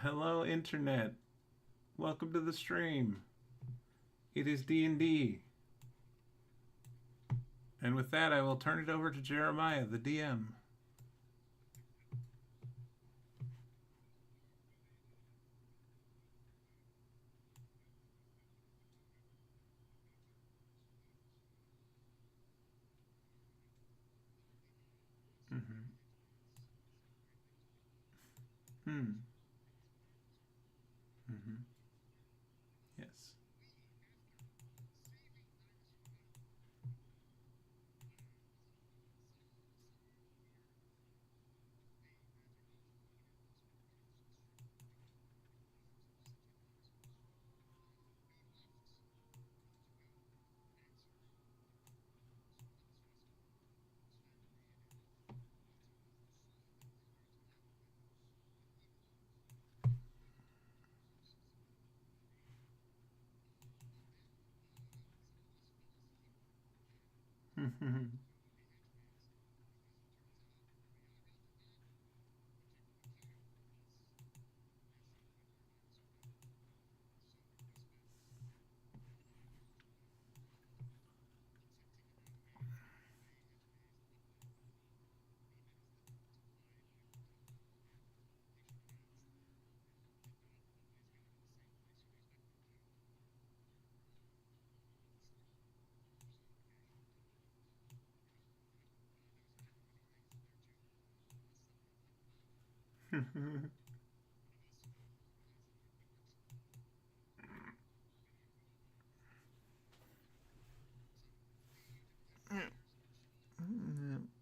Hello, Internet. Welcome to the stream. It is D&D. And with that, I will turn it over to Jeremiah, the DM. Mm-hmm. Hmm. Mm-hmm. Yes.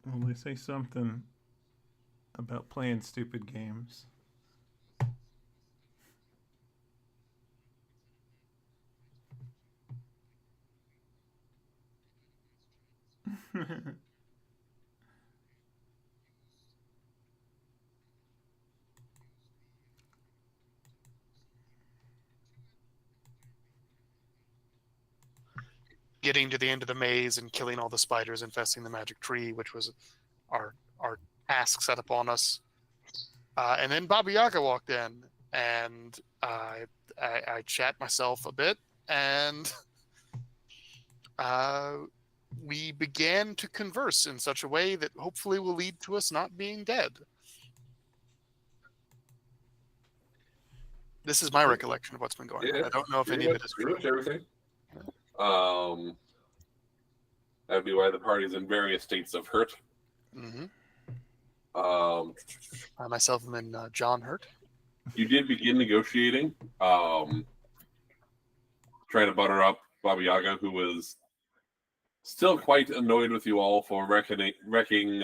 Well, they say something about playing stupid games. Getting to the end of the maze and killing all the spiders infesting the magic tree, which was our task set upon us. And then Baba Yaga walked in, and I chat myself a bit, and we began to converse in such a way that hopefully will lead to us not being dead. This is my recollection of what's been going on. I don't know if any of it is true. Pretty much everything. That'd be why the party's in various states of hurt. Mm-hmm. I myself am in John hurt. You did begin negotiating, trying to butter up Baba Yaga, who was still quite annoyed with you all for wrecking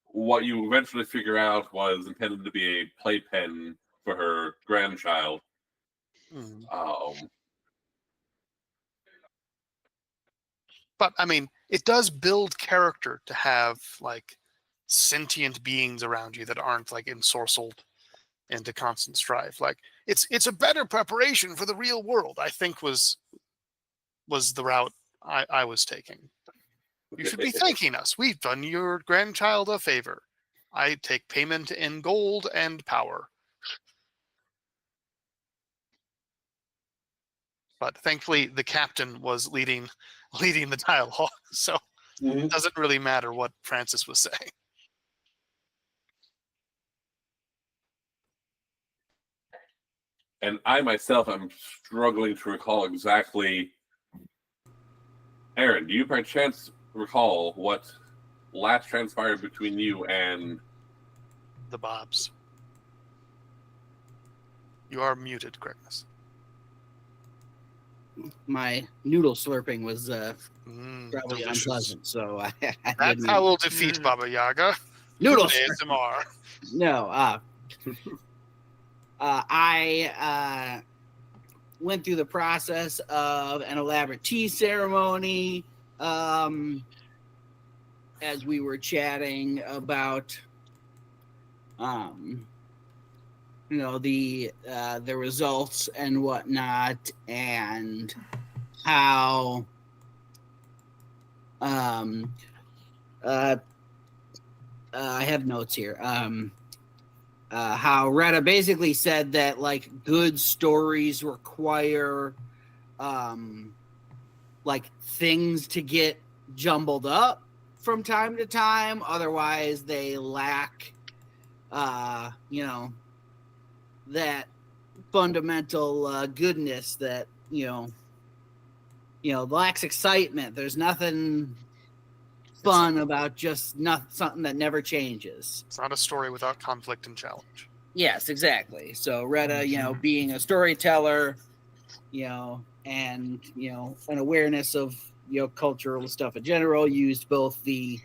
what you eventually figure out was intended to be a playpen for her grandchild. But I mean, it does build character to have like sentient beings around you that aren't like ensorcelled into constant strife. Like it's a better preparation for the real world, I think was the route I was taking. You should be thanking us. We've done your grandchild a favor. I take payment in gold and power. But thankfully, the captain was leading the dialogue, so it doesn't really matter what Francis was saying. And I myself am struggling to recall exactly. Aaron, do you by chance recall what last transpired between you and the Bobs? You are muted, Gregness. My noodle slurping was probably delicious. Unpleasant, so that's how we'll defeat Baba Yaga. Noodle ASMR. No, I went through the process of an elaborate tea ceremony as we were chatting about the results and whatnot, and how I have notes here. how Retta basically said that like good stories require like things to get jumbled up from time to time, otherwise they lack you know, that fundamental goodness that lacks excitement. There's nothing fun about just something that never changes. It's not a story without conflict and challenge. Yes, exactly. So Retta, being a storyteller, and an awareness of cultural stuff in general, used both the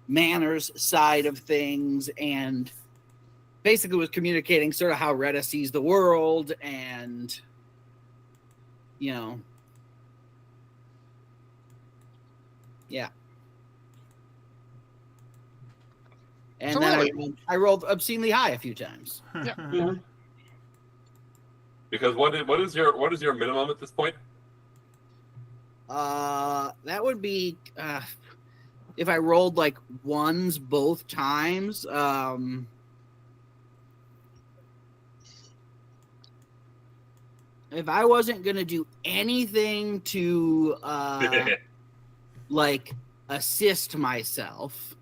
manners side of things and basically was communicating sort of how Retta sees the world and yeah. And So then really- I rolled obscenely high a few times. Yeah. Because what is your minimum at this point? That would be if I rolled like ones both times. If I wasn't gonna do anything to like assist myself,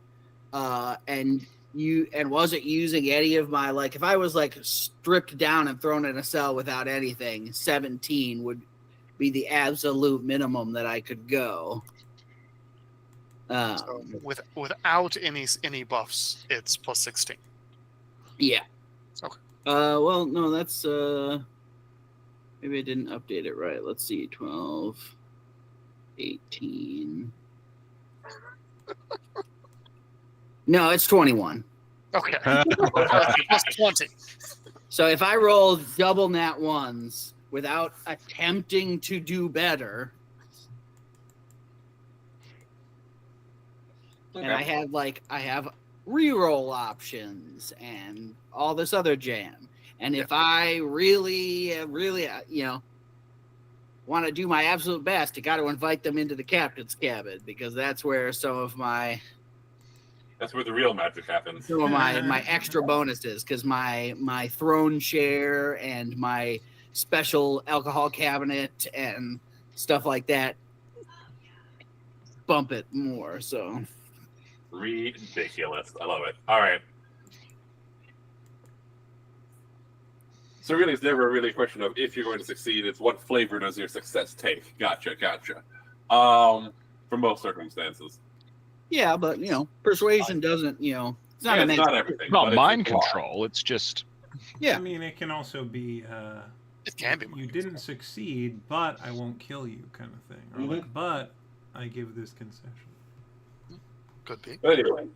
and wasn't using any of my, like, if I was like stripped down and thrown in a cell without anything, 17 would be the absolute minimum that I could go. So without any buffs, it's plus 16. Yeah. Okay. Well, no, that's maybe I didn't update it right. Let's see, 12, 18. No, it's 21. Okay. Plus 20. So if I roll double nat ones without attempting to do better, Okay. and I have reroll options and all this other jam. And if I really, want to do my absolute best, I got to invite them into the captain's cabin, because that's where That's where the real magic happens. some of my extra bonuses, because my throne chair and my special alcohol cabinet and stuff like that bump it more. So Ridiculous. I love it. All right. So really, it's never really a question of if you're going to succeed. It's what flavor does your success take. Gotcha. For most circumstances. yeah, but persuasion doesn't, it's not It's not everything. Not but mind it's a lot. control. It's just Yeah. I mean, it can also be It can be. you didn't succeed, but I won't kill you, kind of thing, or like, but I give this concession. Could be. But anyway,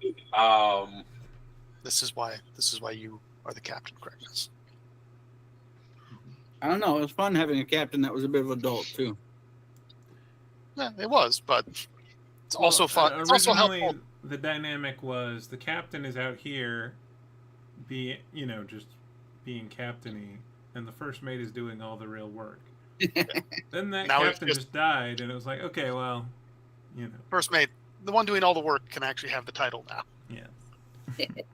This is why you are the captain, Craignas. I don't know. It was fun having a captain that was a bit of an adult too. Yeah, it was, but it's also fun. It's also Originally, helpful. the dynamic was the captain is out here, just being captainy, and the first mate is doing all the real work. Then that Now it's captain just- just died, and it was like, okay, well, First mate, the one doing all the work, can actually have the title now. yeah. Kind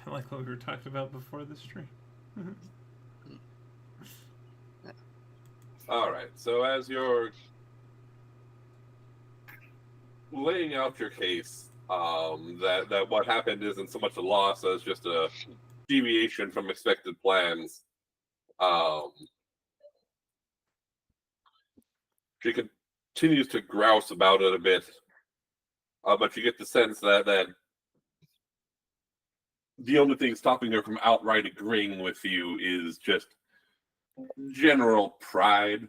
of like what we were talking about before the stream. all right. So as you're laying out your case, that what happened isn't so much a loss as just a deviation from expected plans. She continues to grouse about it a bit, but you get the sense that the only thing stopping her from outright agreeing with you is just general pride.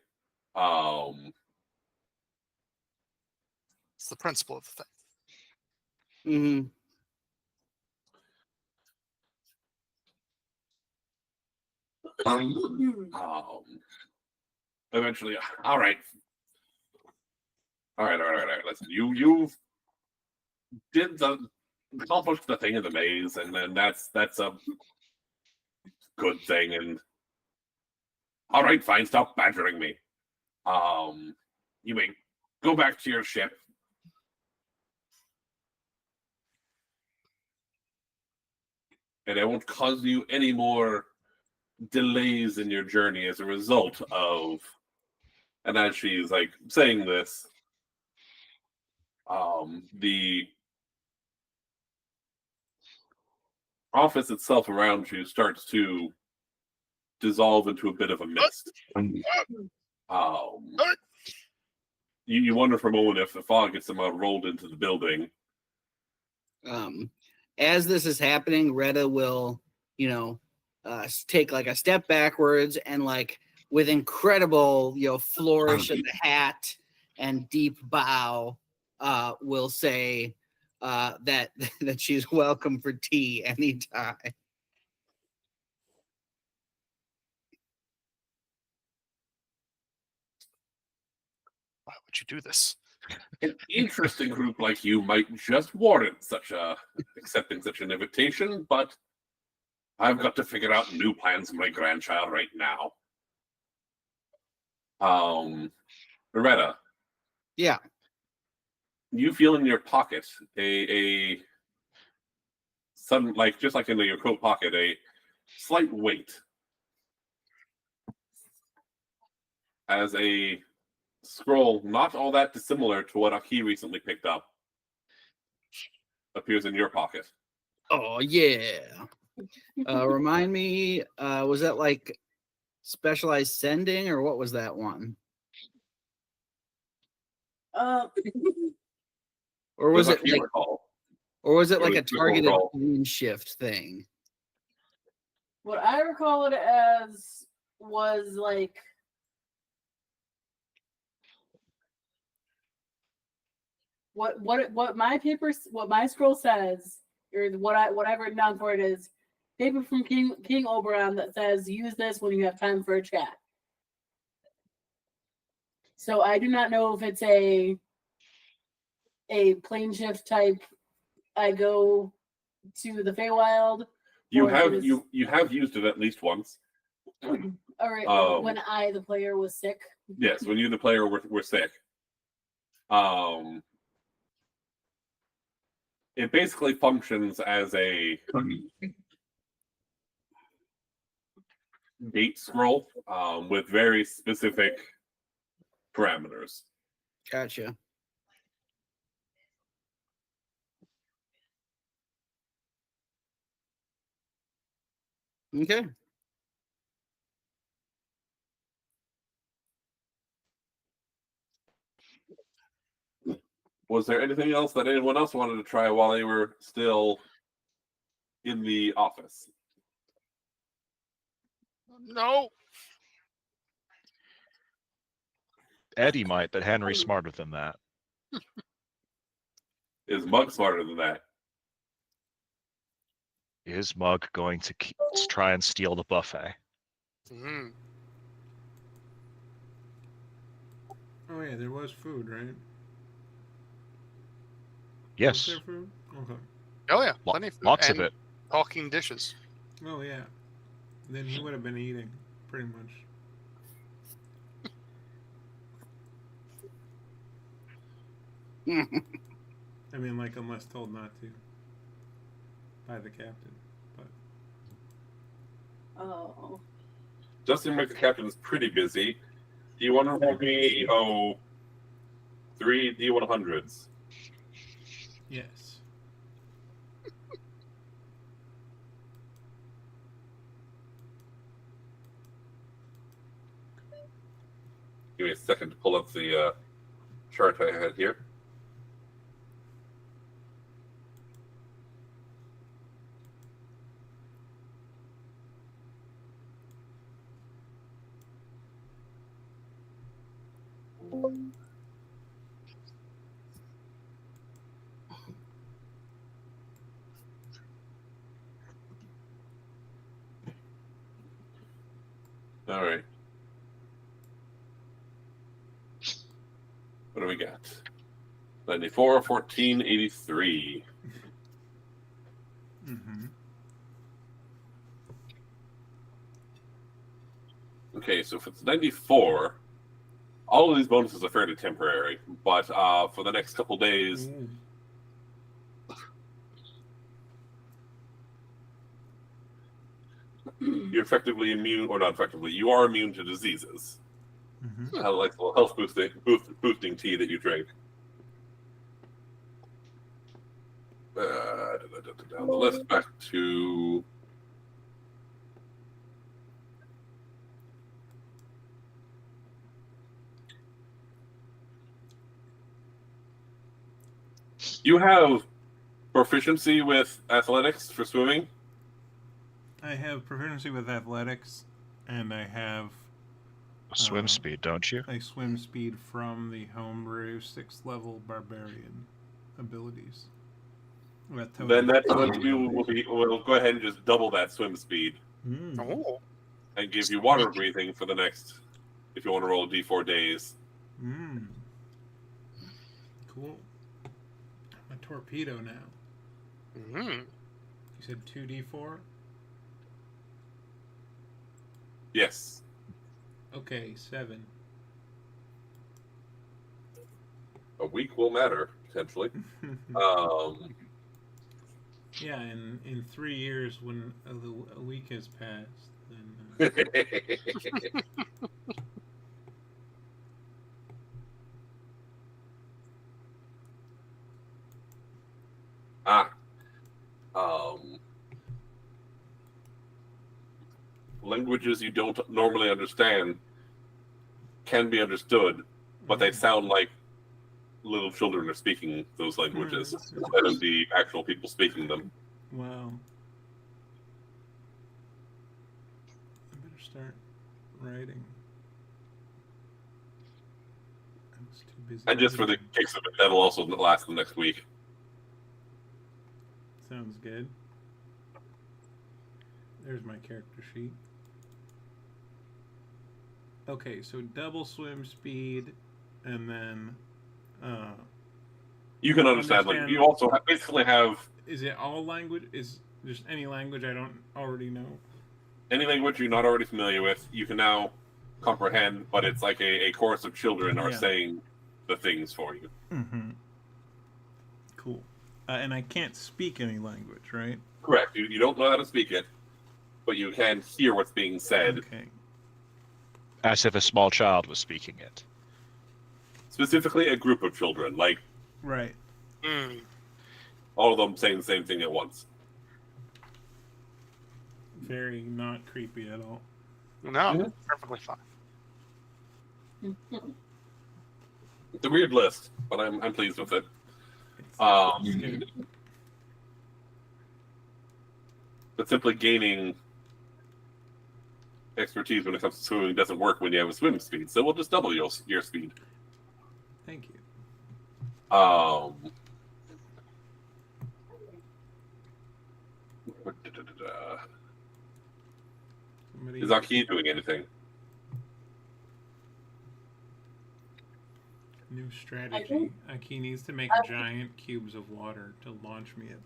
It's the principle of the thing. Mm-hmm. Eventually, all right. Listen, you did accomplished the thing in the maze, and then that's a good thing. And all right, fine, stop badgering me. You may go back to your ship. and it won't cause you any more delays in your journey as a result of. And as she's like saying this, the office itself around you starts to dissolve into a bit of a mist. You wonder for a moment if the fog gets somehow rolled into the building. As this is happening, Retta will, take like a step backwards and like with incredible, flourish of the hat and deep bow, will say that she's welcome for tea anytime. Why would you do this? An interesting group like you might just warrant accepting such an invitation, but I've got to figure out new plans for my grandchild right now. Loretta. Yeah. You feel in your pocket a sudden, like just like in your coat pocket, a slight weight as a scroll, not all that dissimilar to what Aki recently picked up, appears in your pocket. Oh yeah. Remind me, was that like specialized sending or what was that one? Or was it like, or was it like a targeted green shift thing? What I recall it as was like what my scroll says, or what I've written down for it is paper from King Oberon that says use this when you have time for a chat. So I do not know if it's a plane shift type. I go to the Feywild. You have used it at least once. All right. When I, the player, was sick. Yes, when you, the player, were sick. It basically functions as a date scroll with very specific parameters. Gotcha. Okay. Was there anything else that anyone else wanted to try while they were still in the office? No. Eddie might, but Henry's smarter than that. Is Mug smarter than that? Is Mug going to try and steal the buffet? Mm-hmm. Oh yeah, there was food, right? Yes. Was there food? Okay. Oh yeah, plenty of food. Lots and of it. Talking dishes. Oh yeah. Then he would have been eating, pretty much. I mean, like, unless told not to by the captain. But Oh. Justin, the captain is pretty busy. Do you want to roll me 3 D100s? yes. Give me a second to pull up the chart I had here. All right. What do we got? 94, 14, 83. Mm-hmm. Okay, so if it's 94, all of these bonuses are fairly temporary, but for the next couple days, you're effectively immune, or not effectively, you are immune to diseases. Mm-hmm. Like the health boosting tea that you drink. Down the list, back to... You have proficiency with athletics for swimming? I have proficiency with athletics, and I have Swim speed, don't you? a swim speed from the homebrew 6th level barbarian abilities. Then that's what we'll go ahead and just double that swim speed Oh. and give you water breathing for the next, if you want to roll a d4 days. Cool. I'm a torpedo now. Mm-hmm. You said 2d4? Yes. Okay, 7. A week will matter, potentially. Yeah, in 3 years, when a week has passed, then languages you don't normally understand can be understood, but they sound like little children are speaking those languages instead of the actual people speaking them. wow. I better start writing. I was too busy. And just for the writing. kicks of it, that'll also last the next week. Sounds good. There's my character sheet. Okay, so double swim speed, and then You can understand. Like you also basically have is it all language? Is just any language I don't already know? any language you're not already familiar with, you can now comprehend, but it's like a chorus of children are saying the things for you. Mm-hmm. Cool. And I can't speak any language, right? Correct. You don't know how to speak it, but you can hear what's being said. Okay. As if a small child was speaking it. Specifically, a group of children, like Right. all of them saying the same thing at once. Very not creepy at all. No, perfectly fine. It's a weird list, but I'm pleased with it. It's good. But simply gaining expertise when it comes to swimming doesn't work when you have a swim speed, so we'll just double your speed. Thank you. Somebody... Is Aki doing anything? New strategy. Aki needs to make giant cubes of water to launch me at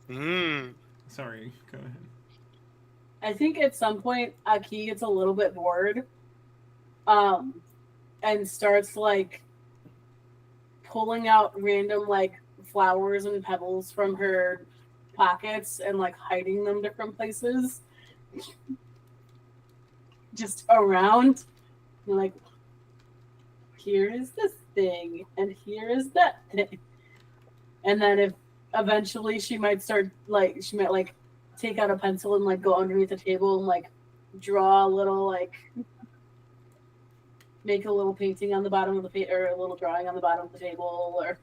things. Sorry, go ahead. I think at some point Aki gets a little bit bored, and starts like pulling out random like flowers and pebbles from her pockets and like hiding them different places, just around. And, like, here is this thing, and here is that thing, and then if eventually she might take out a pencil and like go underneath the table and like draw a little like make a little painting on the bottom of the or a little drawing on the bottom of the table, or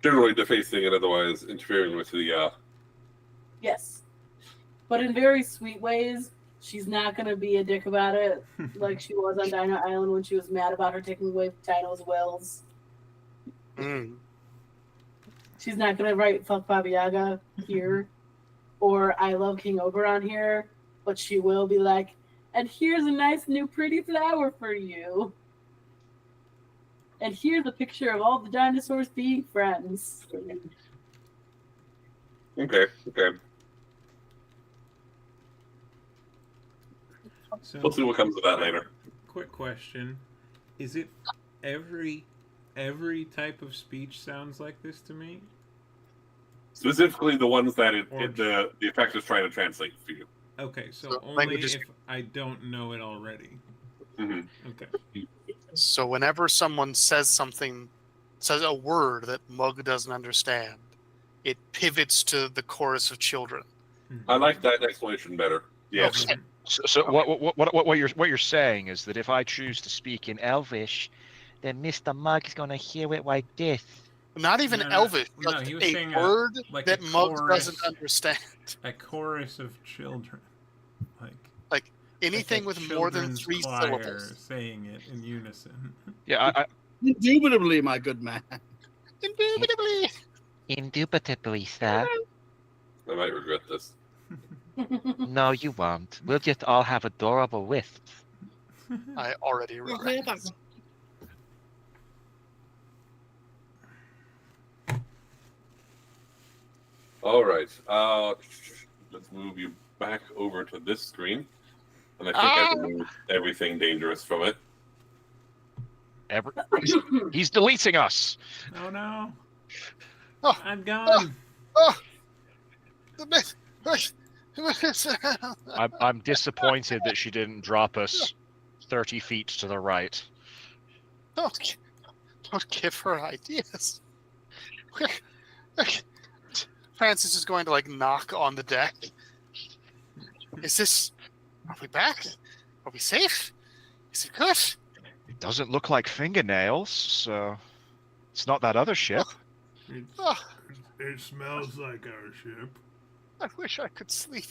Generally defacing and otherwise interfering with the yes, but in very sweet ways. She's not gonna be a dick about it like she was on Dino Island when she was mad about her taking away Dino's wills. She's not gonna write "fuck Baba Yaga" here, or "I love King Oberon" here, but she will be like, "And here's a nice new pretty flower for you. And here's a picture of all the dinosaurs being friends." Okay. So, We'll see what comes of that later. quick question: is it every type of speech sounds like this to me? Specifically, the ones that Or- the effect is trying to translate for you. Okay, so So only languages- if I don't know it already. hmm Okay. So whenever someone says a word that Mug doesn't understand, it pivots to the chorus of children. I like that explanation better. Yes. Okay. So what you're saying is that if I choose to speak in Elvish, then Mr. Mug is gonna hear it like this. Not even No, Elvish, no, just he was a saying word like that a Mug chorus. doesn't understand. A chorus of children, like Anything like a with more than children's 3 choir syllables. saying it in unison. Yeah, Indubitably, my good man. Indubitably. indubitably, sir. I might regret this. No, you won't. We'll just all have adorable wisps. I already regret it. All right. Let's move you back over to this screen, and I think I removed everything dangerous from it. He's deleting us. Oh no! Oh. I'm gone. Oh, I'm disappointed that she didn't drop us 30 feet to the right. don't give her ideas. Francis is going to knock on the deck. Are we back? Are we safe? Is it good? It doesn't look like fingernails, so it's not that other ship. Oh, It smells like our ship. I wish I could sleep.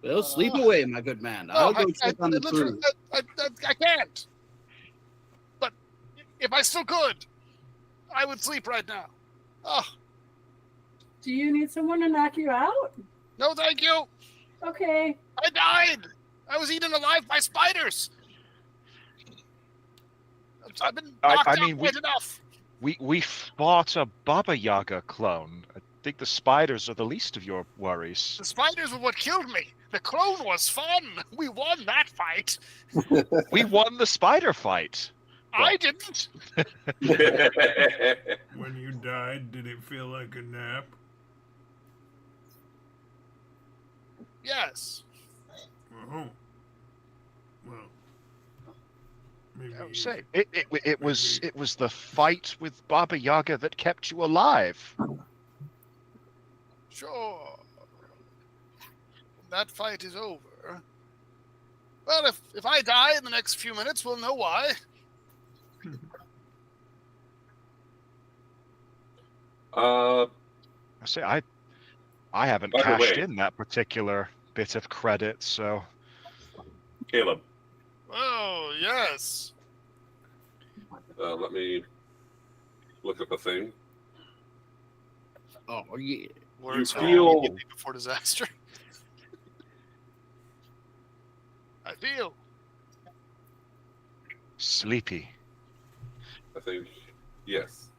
Well, sleep away, my good man. I'll go check on the crew. I can't. But if I still could, I would sleep right now. Oh, Do you need someone to knock you out? no, thank you. Okay. I died. I was eaten alive by spiders. I've been knocked out quite enough. We fought a Baba Yaga clone. I think the spiders are the least of your worries. The spiders were what killed me. The clone was fun. We won that fight. We won the spider fight. I didn't. When you died, did it feel like a nap? Yes. Oh. Well. Maybe. I would say it was the fight with Baba Yaga that kept you alive. Sure. That fight is over. Well, if I die in the next few minutes, we'll know why. I say I haven't By the cashed way- in that particular bit of credit, so Caleb, Oh, yes. let me look at the thing. Oh, yeah. Words You are feel- immediately before disaster. I feel. sleepy. I think yes.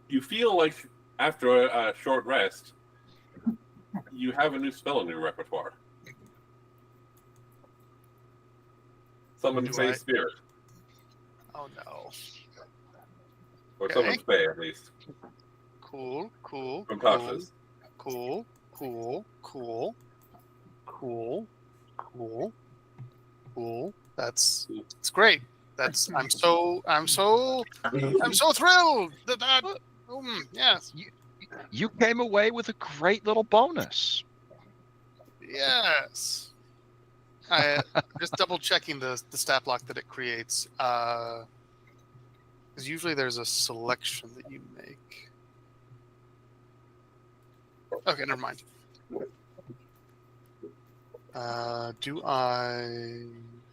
You feel like after a short rest, you have a new spell in your repertoire. Summon Do Fey I? Spirit, Oh, no. or Okay. summon Fey at least Cool. from Cool. Tasha's. Cool. That's great. I'm so thrilled that yes. You came away with a great little bonus. Yes. I'm just double checking the stat block that it creates. Because usually there's a selection that you make. Okay, never mind. Do I...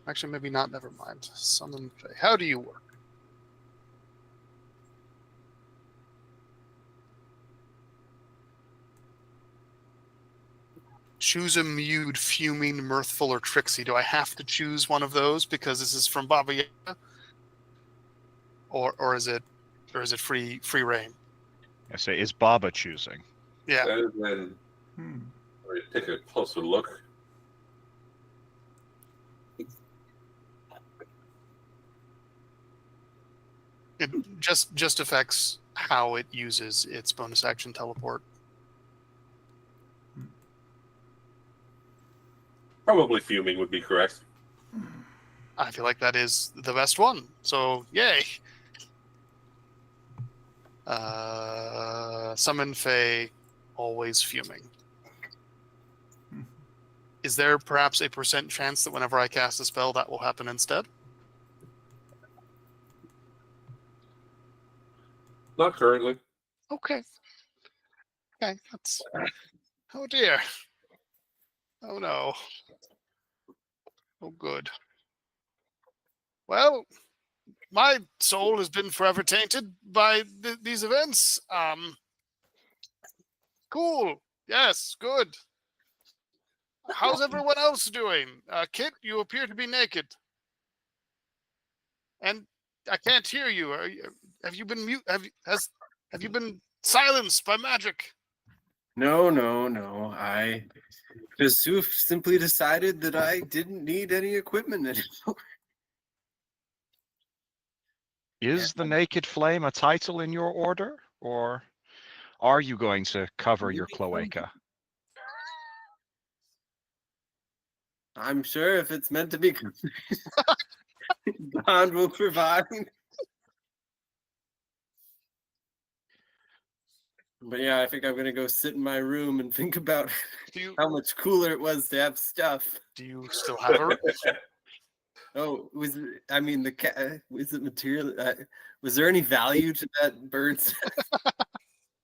Actually, maybe not, never mind. Summon Fae. How do you work? Choose a mewed, fuming, mirthful, or tricksy. Do I have to choose one of those because this is from Baba Yaga? Or is it free reign? I say, is Baba choosing? Yeah. And then take a closer look. It just affects how it uses its bonus action teleport. Probably fuming would be correct. I feel like that is the best one. So yay. Summon Fae, always fuming. Is there perhaps a % chance that whenever I cast a spell that will happen instead? Not currently. Okay. Okay, that's... Oh dear. Oh no. Oh good. Well, my soul has been forever tainted by these events. Cool. Yes, good. How's everyone else doing? Kit, you appear to be naked. And I can't hear you. Have you been mute? Have you been silenced by magic? No. I just simply decided that I didn't need any equipment anymore. Is the Naked Flame a title in your order, or are you going to cover your cloaca? I'm sure if it's meant to be, God will provide. But yeah, I think I'm gonna go sit in my room and think about how much cooler it was to have stuff. Do you still have a room? Oh, was it material? Was there any value to that bird's?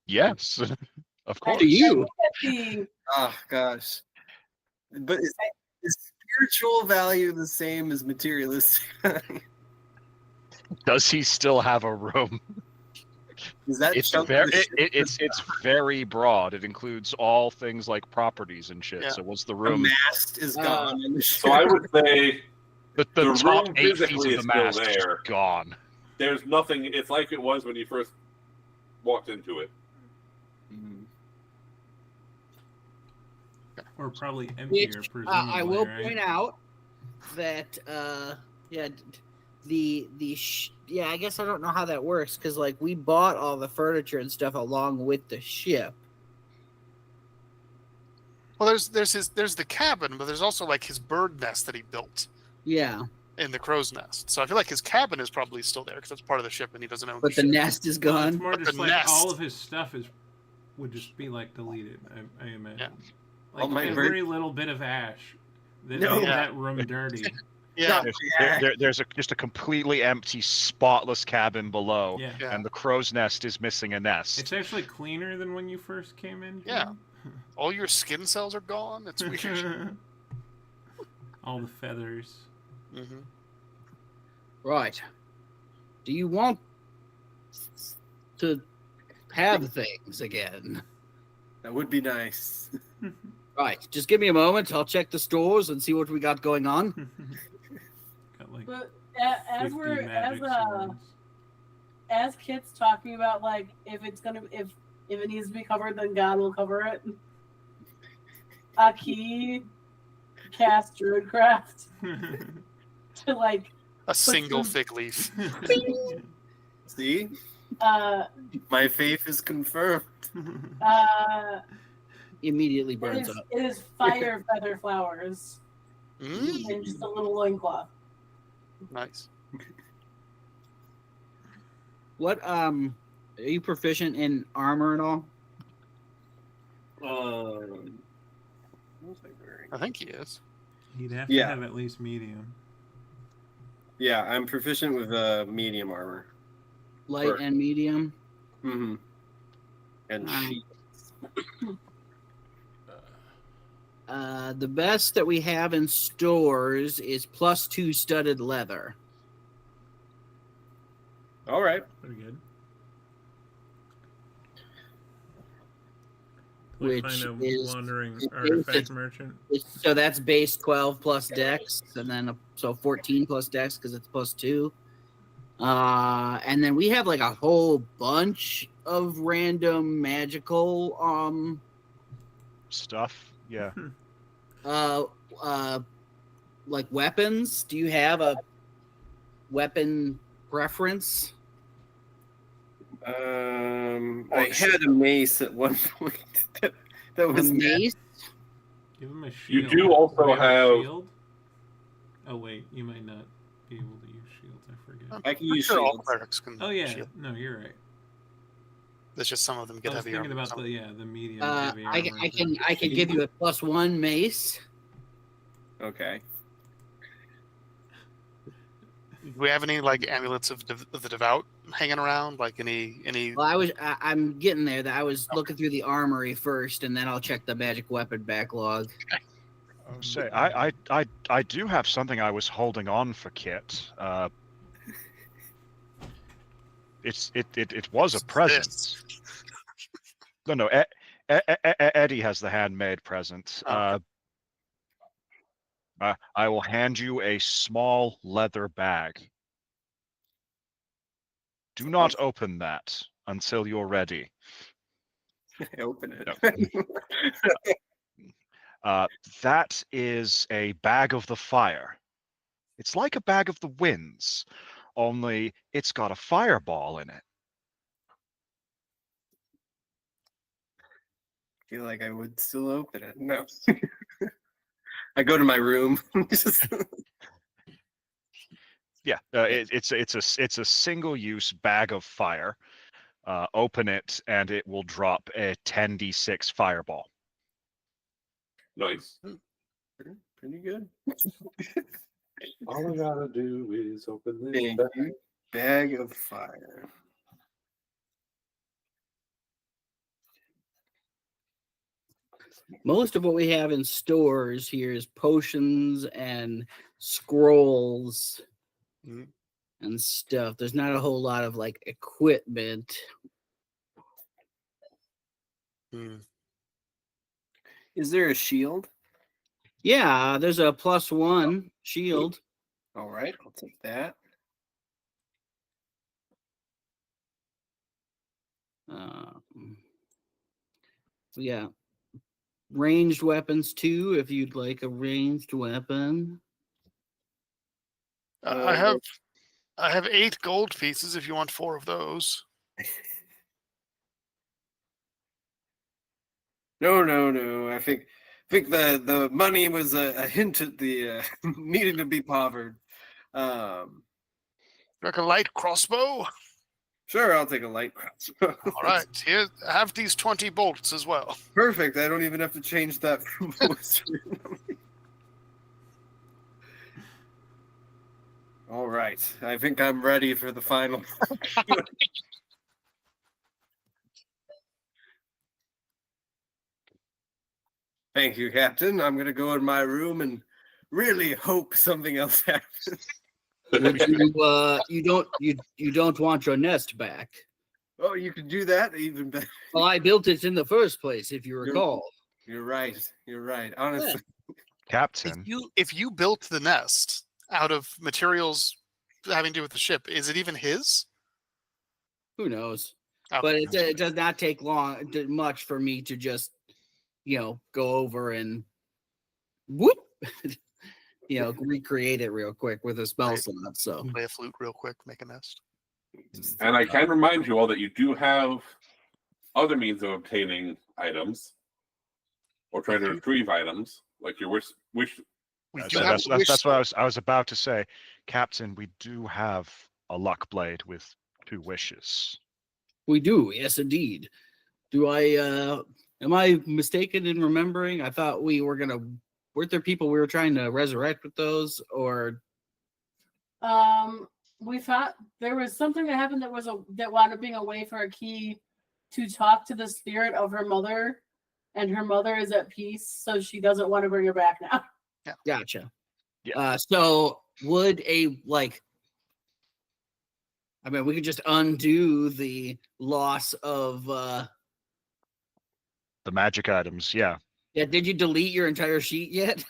Yes, of course. To you. Oh gosh, but is spiritual value the same as materialistic? Does he still have a room? Is that It's very broad. It includes all things like properties and shit. Yeah. So what's the the room? mast is gone? So I would say The the top room 8 feet physically of is the still mast is there. gone. there's nothing. It's like it was when you first walked into it. Or probably emptier, Which presumably, I will right? point out that I guess I don't know how that works because like we bought all the furniture and stuff along with the ship. Well, there's the cabin, but there's also like his bird nest that he built Yeah, in the crow's nest. So I feel like his cabin is probably still there because that's part of the ship, and he doesn't own. but the ship. nest is Well, it's gone. more But just the like nest- all of his stuff would just be like deleted. I imagine. Yeah. All my Like every little bit of ash that No. made Yeah. that room dirty. Yeah, There's just a completely empty, spotless cabin below, Yeah. yeah. and the crow's nest is missing a nest. It's actually cleaner than when you first came in. Yeah. All your skin cells are gone. It's weird. Jim. All the feathers. hmm Right. Do you want to have things again? That would be nice. Right. Just give me a moment. I'll check the stores and see what we got going on. Got like But as 50 we're magic swords. as Kit's talking about like if it needs to be covered, then God will cover it. Aki cast Druidcraft to like A single fig leaf. See, uh my faith is confirmed. Immediately it burns is, up. it is fire feather flowers Mm, and just a little loincloth. nice. What are you proficient in armor and all? What was I wearing? I think he is. He'd have Yeah. to have at least medium. Yeah, I'm proficient with medium armor. Light Or- and medium? Mm-hmm. And Um, sheet. The best that we have in stores is +2 studded leather. All right. Pretty good. What Which kind of is- wandering is artifact basic- merchant? So that's base 12 plus dex, and then so 14 plus dex because it's +2. And then we have like a whole bunch of random magical Stuff. Yeah. like weapons. Do you have a weapon preference? I had a mace at one point. that A was mace? Give him a You shield. do also Do you a have- shield? Oh wait, you might not be able to use shields. I forget. I can I'm use sure all shields. clerics can. Oh yeah, shield. no, you're right. There's just some of them I get was heavy thinking armor. about the medium I heavy armor. can give you a +1 mace. Okay. Do we have any like amulets of the devout hanging around? Like any? Well, I'm getting there. That I was looking through the armory first, and then I'll check the magic weapon backlog. I would say I do have something I was holding on for Kit. It was a present. No, Eddie has the handmade present. Oh, I will hand you a small leather bag. Do not open that until you're ready. I open it. That is a bag of the fire. It's like a bag of the winds, only it's got a fireball in it. I feel like I would still open it. No. I go to my room. Yeah, it's a single-use bag of fire. Open it, and it will drop a 10d6 fireball. Nice. Pretty good. All I gotta do is open this Thank bag. you. Bag of fire. Most of what we have in stores here is potions and scrolls Mhm. and stuff. There's not a whole lot of like equipment. Hmm. Is there a shield? Yeah, there's a +1 shield. All right, I'll take that. Yeah. Ranged weapons too, if you'd like a ranged weapon. I have 8 gold pieces. If you want 4 of those. No. I think the money was a hint at the needing to be povered. Like a light crossbow. Sure, I'll take a light crossbow. All right, here, have these 20 bolts as well. Perfect. I don't even have to change that from most. All right. I think I'm ready for the final. Thank you, Captain. I'm gonna go in my room and really hope something else happens. Would you don't want your nest back? Oh, you can do that even better. Well, I built it in the first place, if you recall. You're right. You're right. Honestly, Captain, If you built the nest out of materials having to do with the ship, is it even his? Who knows? Okay. But it does not take much for me to just, go over and whoop, recreate it real quick with a spell Right. slot. So Play a flute real quick, make a nest. And I can remind you all that you do have other means of obtaining items or trying to retrieve items, like your wish. We that's, do have that's, that's what I was about to say. Captain, we do have a luck blade with 2 wishes. we do, yes, indeed. Do I? Am I mistaken in remembering? I thought we were gonna. Weren't there people we were trying to resurrect with those, or? We thought there was something that happened that wound up being a way for a key to talk to the spirit of her mother, and her mother is at peace, so she doesn't want to bring her back now. Yeah. Gotcha. Yeah. So would we could just undo the loss of. The magic items, yeah. Yeah. Did you delete your entire sheet yet?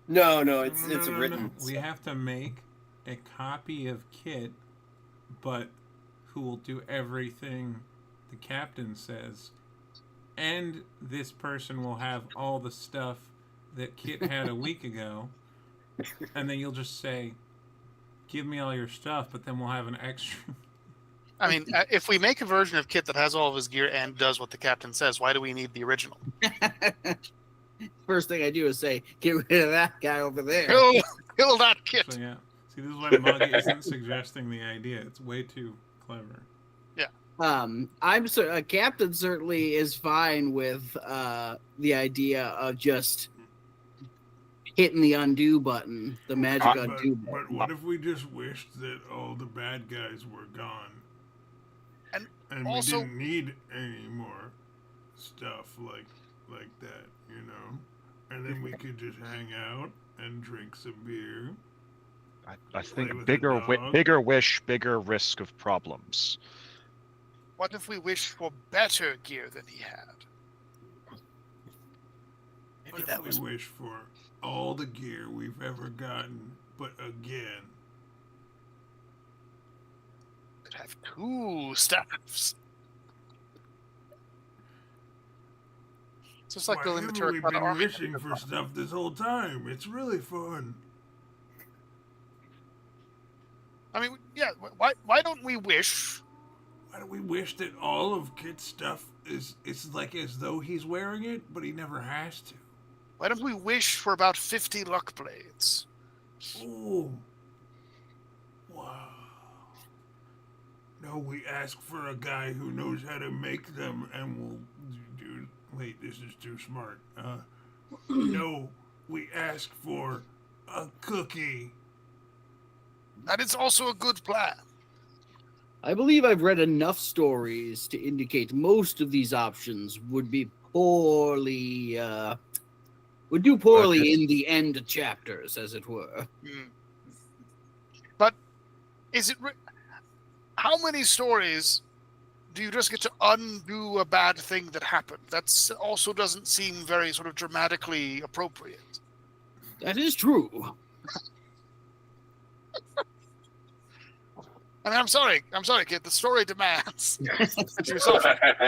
no, it's No. written. We have to make a copy of Kit, but who will do everything the captain says. And this person will have all the stuff that Kit had a week ago. And then you'll just say, give me all your stuff, but then we'll have an extra. I mean, if we make a version of Kit that has all of his gear and does what the captain says, why do we need the original? First thing I do is say, get rid of that guy over there. Kill that Kit. So yeah, see, this is why Mug isn't suggesting the idea. It's way too clever. Captain certainly is fine with the idea of just hitting the undo button, the magic undo button. But what if we just wished that all the bad guys were gone, and also, we didn't need any more stuff like that, you know? And then we could just hang out and drink some beer. I think with bigger the dog. bigger wish, bigger risk of problems. what if we wish for better gear than he had? What if we wish for all the gear we've ever gotten, but again? Could have 2 staffs. It's just like building the We've terracotta been army. wishing for stuff this whole time. It's really fun. I mean, yeah. Why don't we wish? Why do we wish that all of Kit's stuff is like as though he's wearing it, but he never has to? Why don't we wish for about 50 luck blades? Ooh. Wow. No, we ask for a guy who knows how to make them and will do... Wait, this is too smart. No, we ask for a cookie. That is also a good plan. I believe I've read enough stories to indicate most of these options would be poorly... would do poorly in the end chapters, as it were. But is it... How many stories do you just get to undo a bad thing that happened? That also doesn't seem very sort of dramatically appropriate. That is true. I mean, I'm sorry, kid. The story demands that you suffer.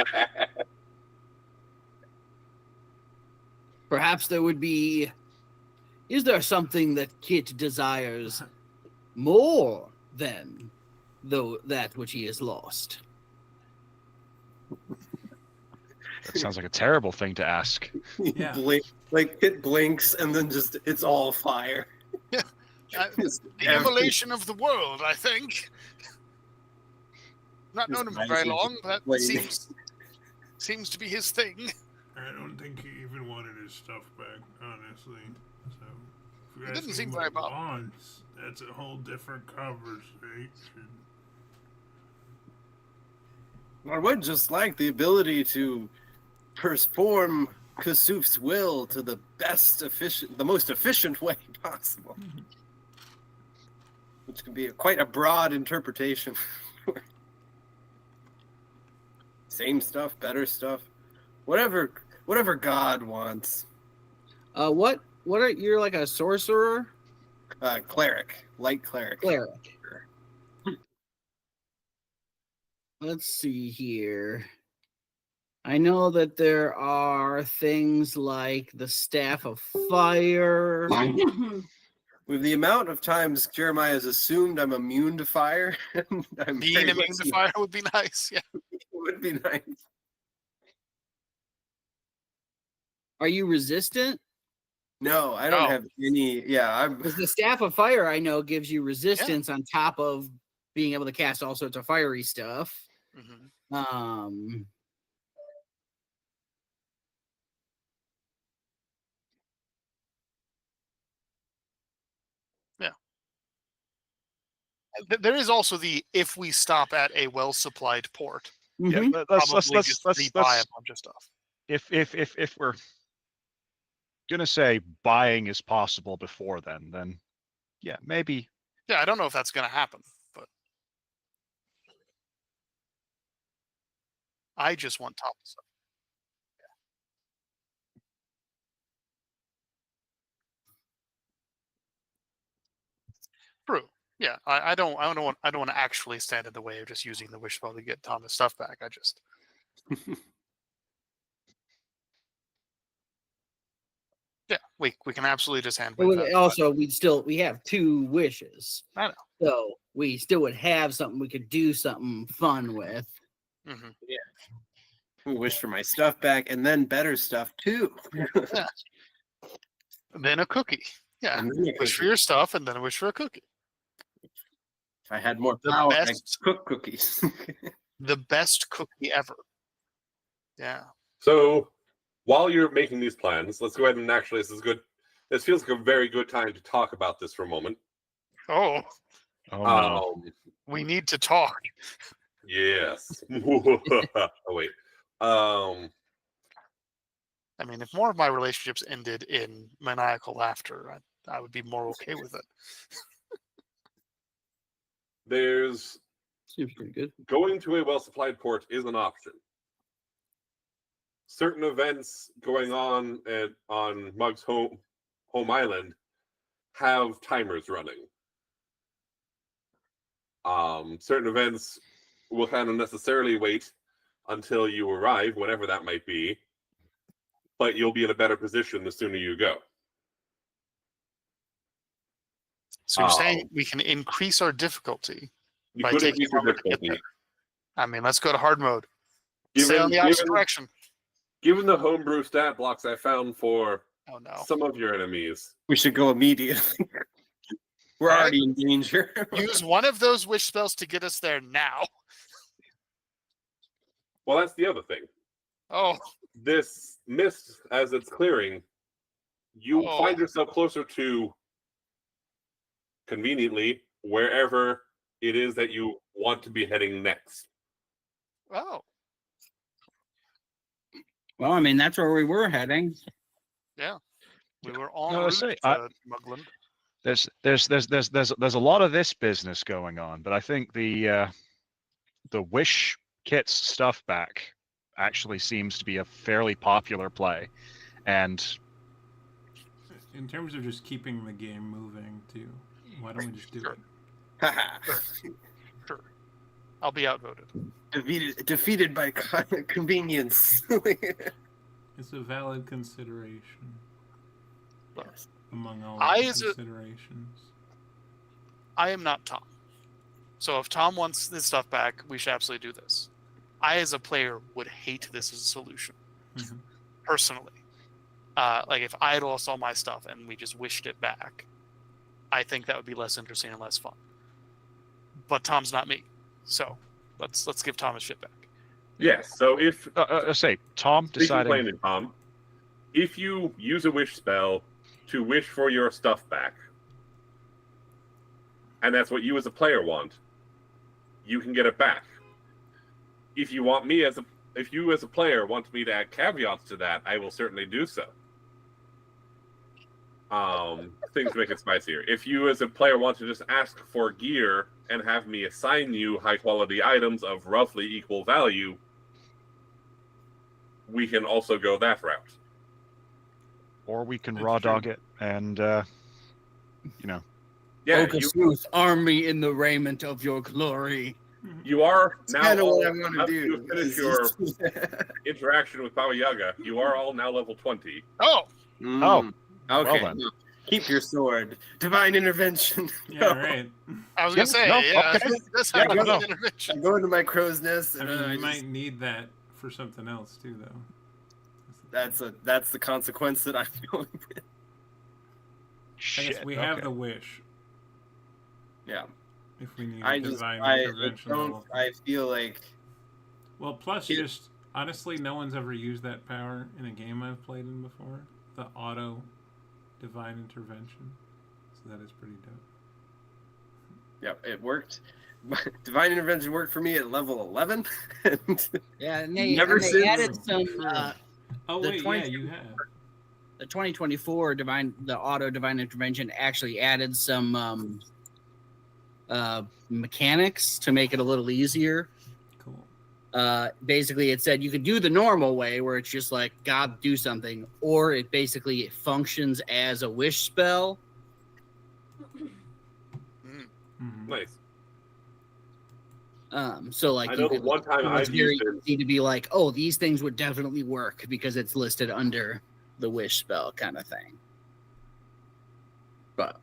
Perhaps there would be... Is there something that Kit desires more than that which he has lost? That sounds like a terrible thing to ask. Yeah. Like it blinks and then just it's all fire. The immolation of the world, I think. Not known him for very long, but that seems to be his thing. I don't think he even wanted his stuff back, honestly. So, if you're It didn't asking seem what very he bothered. wants, that's a whole different conversation. I would just like the ability to perform Kasuf's will to the most efficient way possible. Which can be quite a broad interpretation. Same stuff, better stuff, whatever God wants. What are you're like a sorcerer? Cleric, light cleric. Cleric. Let's see here. I know that there are things like the Staff of Fire. With the amount of times Jeremiah has assumed I'm immune to fire, I'm Being very immune much- to fire would be nice. Yeah. It would be nice. Are you resistant? No, I don't Oh. have any. Yeah, I'm. Because the Staff of Fire, I know, gives you resistance on top of being able to cast all sorts of fiery stuff. Mm-hmm. There is also the if we stop at a well-supplied port, Yeah, Mhm. let's probably just rebuy a bunch of stuff. if we're gonna say buying is possible before then yeah, maybe. Yeah, I don't know if that's going to happen, but I just want top stuff. True. Yeah, I don't want to actually stand in the way of just using the wish spell to get Thomas stuff back. I just yeah, we can absolutely just hand But wave that. also, we have 2 wishes. I know. So we still would have something we could do something fun with. Hmm. I wish for my stuff back, and then better stuff too. Then a cookie. Yeah. And then a Wish for cookie. your stuff and then wish for a cookie. If I had more The power, I best- could cook cookies. The best cookie ever. Yeah. So while you're making these plans, let's go ahead and actually, this is good. This feels like a very good time to talk about this for a moment. Oh, Oh no. we need to talk. Yes. Oh wait. I mean, if more of my relationships ended in maniacal laughter, I would be more okay with it. There's Seems pretty good. going to a well-supplied port is an option. Certain events going on on Mug's home island have timers running. Certain events will kind of necessarily wait until you arrive, whenever that might be, but you'll be in a better position the sooner you go. So you're saying we can increase our difficulty You by could taking increase your longer to get difficulty. there? I mean, let's go to hard mode. Sail in the opposite direction. Given the homebrew stat blocks I found for Oh no. some of your enemies, We should go immediately. We're Alright. already in danger. Use one of those wish spells to get us there now. well, that's the other thing. Oh, This mist, as it's clearing, you Oh. find yourself closer to, conveniently, wherever it is that you want to be heading next. oh, Well, I mean, that's where we were heading. we were on No, I route say, to Mugland. There's a lot of this business going on, but I think the Wish Kit's stuff back actually seems to be a fairly popular play, and In terms of just keeping the game moving, too, why don't we just do Sure. it? Sure. I'll be outvoted. Defeated by convenience. It's a valid consideration Yes. among all I, the as a- considerations. I am not Tom. So if Tom wants his stuff back, we should absolutely do this. I, as a player, would hate this as a solution, Mhm. personally. Like, if I had lost all my stuff and we just wished it back, I think that would be less interesting and less fun. But Tom's not me. So let's give Tom his shit back. Yes, so if say Tom speaking deciding. plainly, Tom, if you use a wish spell to wish for your stuff back, and that's what you as a player want, you can get it back. If you want me if you as a player want me to add caveats to that, I will certainly do so. Things to make it spicier. If you as a player want to just ask for gear and have me assign you high quality items of roughly equal value, we can also go that route. Or we can That's raw true. dog it and Yeah, Okasuth, arm me in the raiment of your glory. you are It's now kind of what I all, want to after do. you finish your interaction with Baba Yaga, you are all now level 20. Oh, Mm. Okay. well then. Keep your sword. Divine intervention. Yeah, right. I was Yeah, gonna say, no, yeah, okay. this Yeah, has go. an intervention. I go into my crow's nest, I and mean, then you I might just, need that for something else, too, though. that's the consequence that I'm going with. I Shit. guess we have okay. the wish Yeah. if we need I a just divine I intervention. don't. level. I feel like Well, plus, Here- just honestly, no one's ever used that power in a game I've played in before. The auto divine intervention. So that is pretty dope. yeah, it worked. Divine intervention worked for me at level 11. And Yeah, and they, Never and they since- added some. True. Oh the wait, 20 yeah, you have. The 2024 the auto divine intervention actually added some mechanics to make it a little easier. Cool. Basically, it said you could do the normal way where it's just like God do something, or it functions as a wish spell. Mhm. Nice. So like I you know could, one time it was I've very used it. easy to be like, oh, these things would definitely work because it's listed under the wish spell kind of thing. But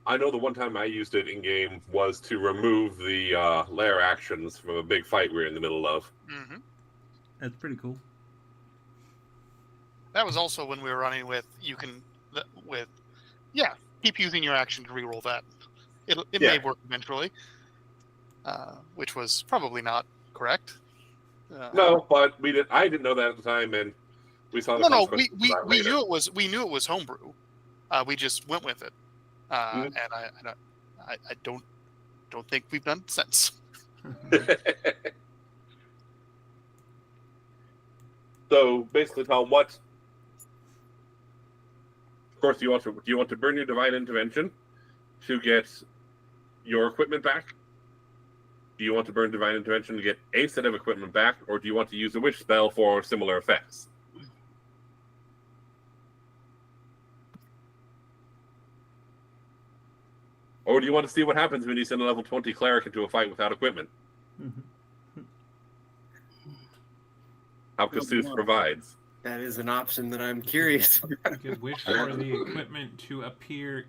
I know the one time I used it in game was to remove the lair actions from a big fight we were in the middle of. Mm-hmm. That's pretty cool. That was also when we were running with keep using your action to reroll that. It may work eventually, which was probably not correct. No, but I didn't know that at the time, and we saw the consequences of that we later. knew it was homebrew. We just went with it, and I don't think we've done it since. So basically, Tom, what? Of course, do you want to burn your divine intervention to get your equipment back? Do you want to burn divine intervention to get a set of equipment back, or do you want to use a witch spell for similar effects? Or do you want to see what happens when you send a level 20 cleric into a fight without equipment? How Kasuth provides. That is an option that I'm curious about. You could wish for the equipment to appear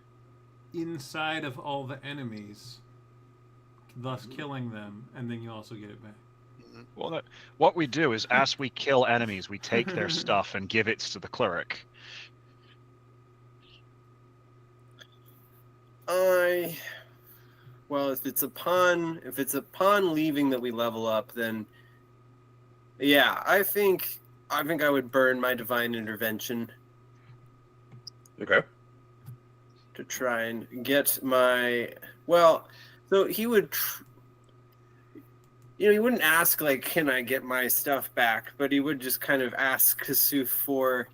inside of all the enemies, thus killing them, and then you also get it back. Well, what we do is, as we kill enemies, we take their stuff and give it to the cleric. Well, if it's upon leaving that we level up, then yeah, I think I would burn my divine intervention. Okay. To try and get my so he would. He wouldn't ask, like, can I get my stuff back? But he would just kind of ask Kasuth for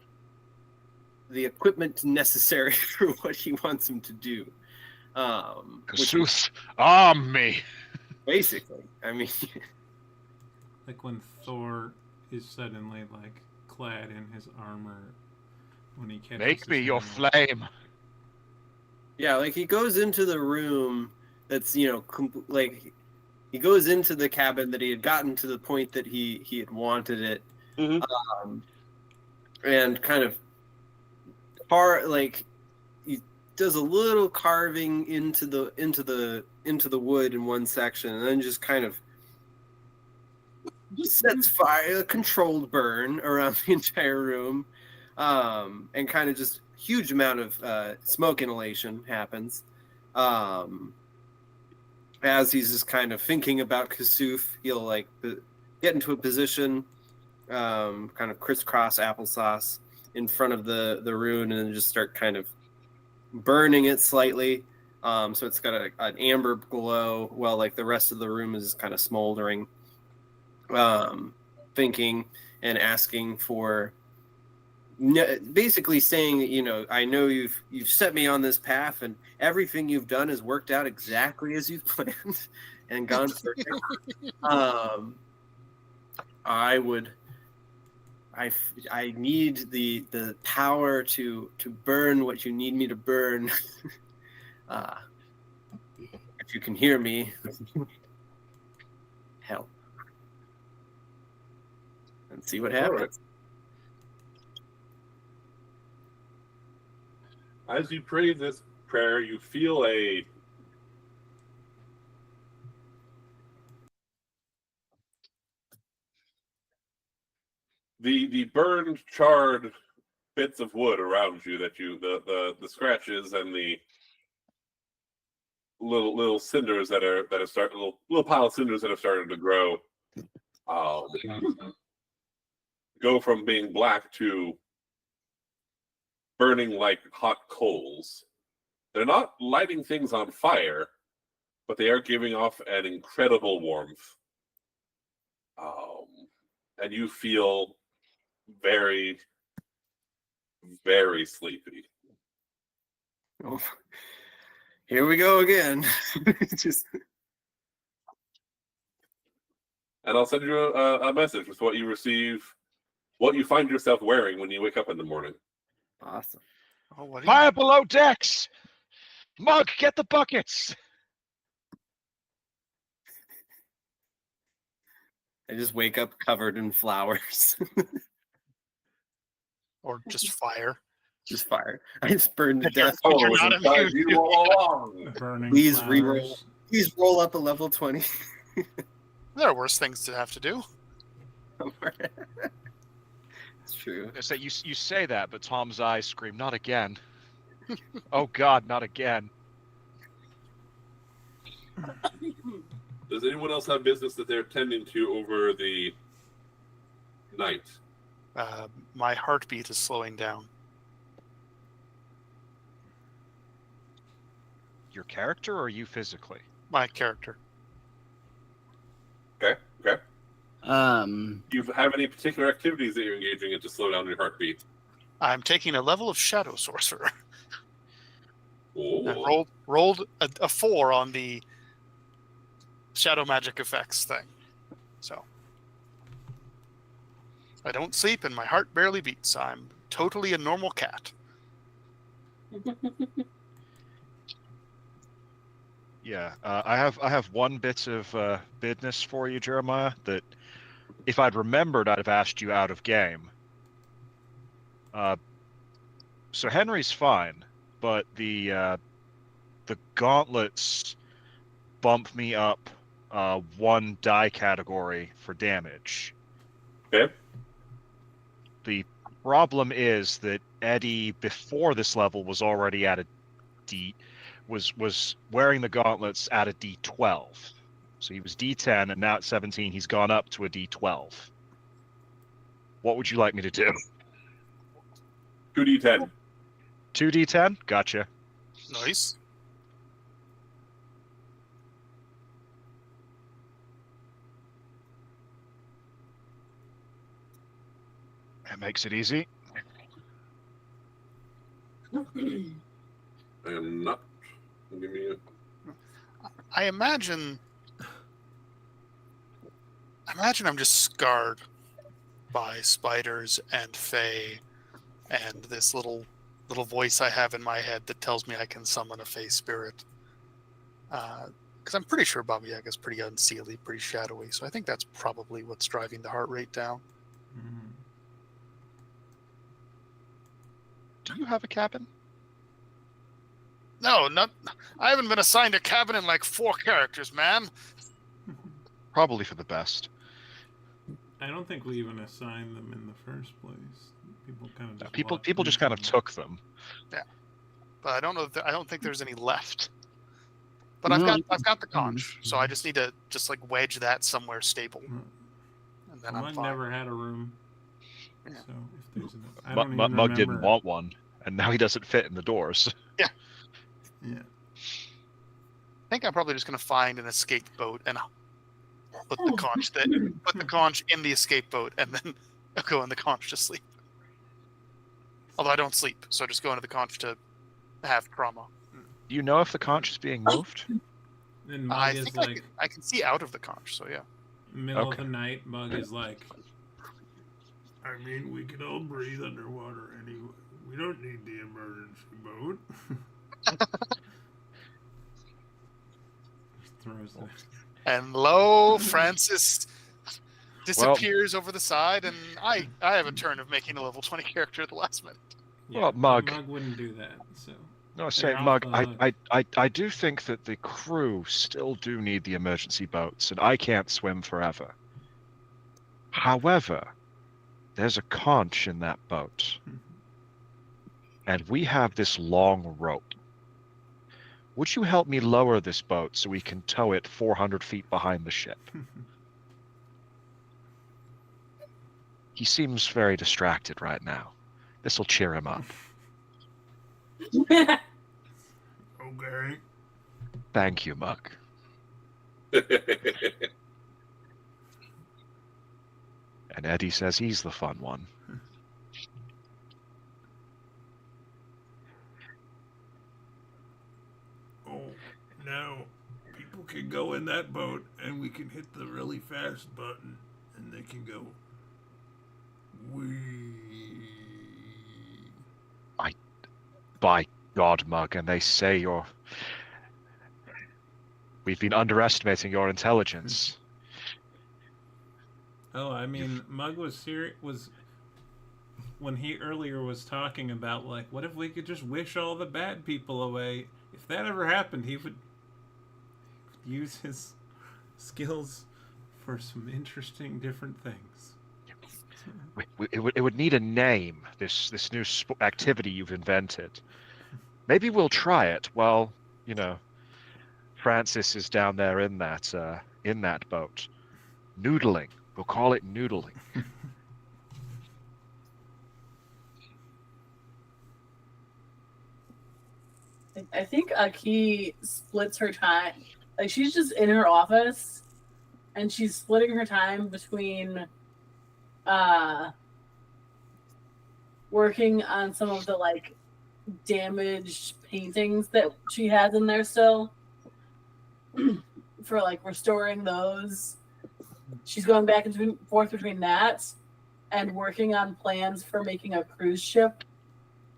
the equipment necessary for what he wants him to do. Kasuth, arm me! Basically. I mean... Like when Thor is suddenly, like, clad in his armor when he catches... Make me your flame! Yeah, like, he goes into the room that's, he goes into the cabin that he had gotten to the point that he had wanted it, and kind of he does a little carving into the wood in one section, and then just kind of sets fire, a controlled burn around the entire room, and kind of just huge amount of smoke inhalation happens. As he's just kind of thinking about Kasuth, he'll get into a position, kind of crisscross applesauce in front of the rune, and then just start kind of burning it slightly. So it's got an amber glow, while like the rest of the room is kind of smoldering. Thinking and asking for, basically saying, I know you've set me on this path, and everything you've done has worked out exactly as you've planned and gone perfect. I need the power to burn what you need me to burn. If you can hear me, help. And see what happens. As you pray this prayer, you feel the burned, charred bits of wood around you that the scratches and the little cinders that have started, little pile of cinders that have started to grow, go from being black to burning like hot coals. They're not lighting things on fire, but they are giving off an incredible warmth. And you feel very, very sleepy. Oh, here we go again. And I'll send you a message with what you receive, what you find yourself wearing when you wake up in the morning. Awesome. Oh, Fire below decks! Mug, get the buckets! I just wake up covered in flowers. Or just fire. Just fire. I just burned to death. Oh, You're it was not inside immune. you all along. Burning Please flowers. reroll. Please roll up a level 20. There are worse things to have to do. It's true. I say you say that, but Tom's eyes scream, "Not again!" Oh God, not again! Does anyone else have business that they're tending to over the night? My heartbeat is slowing down. Your character or you physically? My character. Okay. Um, Do you have any particular activities that you're engaging in to slow down your heartbeat? I'm taking a level of Shadow Sorcerer. Oh. And rolled a 4 on the Shadow Magic effects thing. So I don't sleep and my heart barely beats. I'm totally a normal cat. Yeah, I have one bit of business for you, Jeremiah. That if I'd remembered, I'd have asked you out of game. So Henry's fine, but the gauntlets bump me up 1 die category for damage. Okay. The problem is that Eddie, before this level, was already at a D, was wearing the gauntlets at a D12. So he was D10, and now at 17, he's gone up to a D12. What would you like me to do? 2d10. 2D10? Gotcha. Nice. That makes it easy. I am not. Give me a. I imagine I'm just scarred by spiders and fae and this little voice I have in my head that tells me I can summon a fae spirit. Because I'm pretty sure Baba Yaga is pretty unseelie, pretty shadowy. So I think that's probably what's driving the heart rate down. Mm. Do you have a cabin? No, I haven't been assigned a cabin in like 4 characters, man. Probably for the best. I don't think we even assigned them in the first place. People kind of just People just kind of took them. But I don't know. I don't think there's any left. But No. I've got the conch, so I just need to just like wedge that somewhere stable, and then I'm Mug fine. never had a room. Yeah. So if there's an, I don't even Mug didn't remember- want one, and now he doesn't fit in the doors. Yeah. I think I'm probably just gonna find an escape boat and put the conch in the escape boat, and then go in the conch to sleep. Although I don't sleep, so just go into the conch to have trauma. Do you know if the conch is being moved? Then Mug I is think like I can see out of the conch, so yeah. middle Okay. of the night. Mug is like, I mean, we can all breathe underwater anyway. We don't need the emergency boat. Just throws it. And lo, Francis disappears over the side, and I have a turn of making a level 20 character at the last minute. Yeah, Well, but Mug- Mug wouldn't do that. So No, I say, They're Mug, off the hook. I do think that the crew still do need the emergency boats, and I can't swim forever. However, there's a conch in that boat, and we have this long rope. Would you help me lower this boat so we can tow it 400 feet behind the ship? He seems very distracted right now. This will cheer him up. okay. Thank you, Mug. And Eddie says he's the fun one. Oh, now people can go in that boat and we can hit the really fast button and they can go. By God, Mug, and they say you're... We've been underestimating your intelligence. Oh, I mean, Mug was serious. Was when he earlier was talking about, like, what if we could just wish all the bad people away? If that ever happened, he would use his skills for some interesting different things. It would need a name, this new activity you've invented. Maybe we'll try it while, Francis is down there in that boat. Noodling. We'll call it noodling. I think Aki splits her time. Like, she's just in her office, and she's splitting her time between working on some of the, like, damaged paintings that she has in there still for, like, restoring those. She's going back and forth between that and working on plans for making a cruise ship,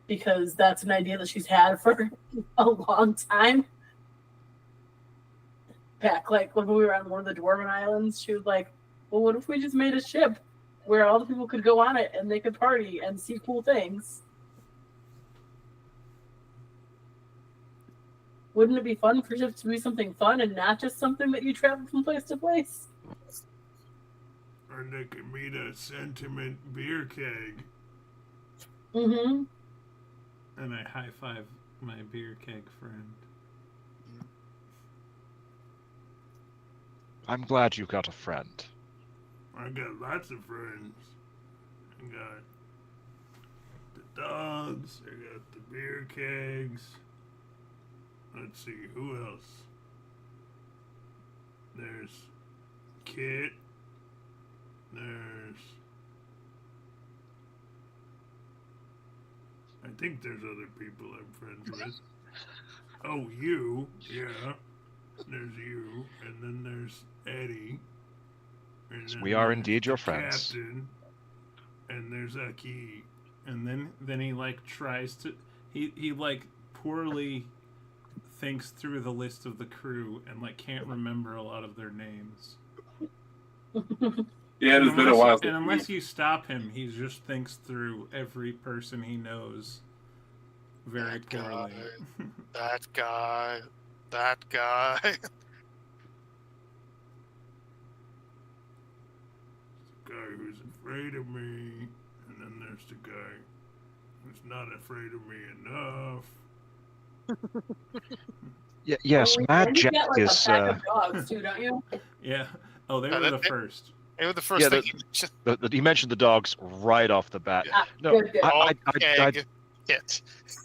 because that's an idea that she's had for a long time. Back, like, when we were on one of the Dwarven Islands, she was like, well, what if we just made a ship where all the people could go on it and they could party and see cool things? Wouldn't it be fun for ships to be something fun and not just something that you travel from place to place? Or they could meet a sentiment beer keg. Mm-hmm. And I high-five my beer keg friend. I'm glad you got a friend. I got lots of friends. I got the dogs, I got the beer kegs. Let's see, who else? There's Kit. I think there's other people I'm friends with. Oh, you. Yeah. There's you. And then there's Eddie. And then We are there's indeed your the friends. Captain. And there's Aki. And then he, like, tries to... He like, poorly thinks through the list of the crew and, like, can't remember a lot of their names. Yeah, it's been a while. And unless you stop him, he just thinks through every person he knows very poorly. That guy. That guy. The guy who's afraid of me, and then there's the guy who's not afraid of me enough. Yes, Mad You Jack get, like, is. a pack of dogs too, don't you? Yeah. Oh, they were the first. It was the first Yeah, thing you mentioned. You mentioned the dogs right off the bat. Ah, No, good.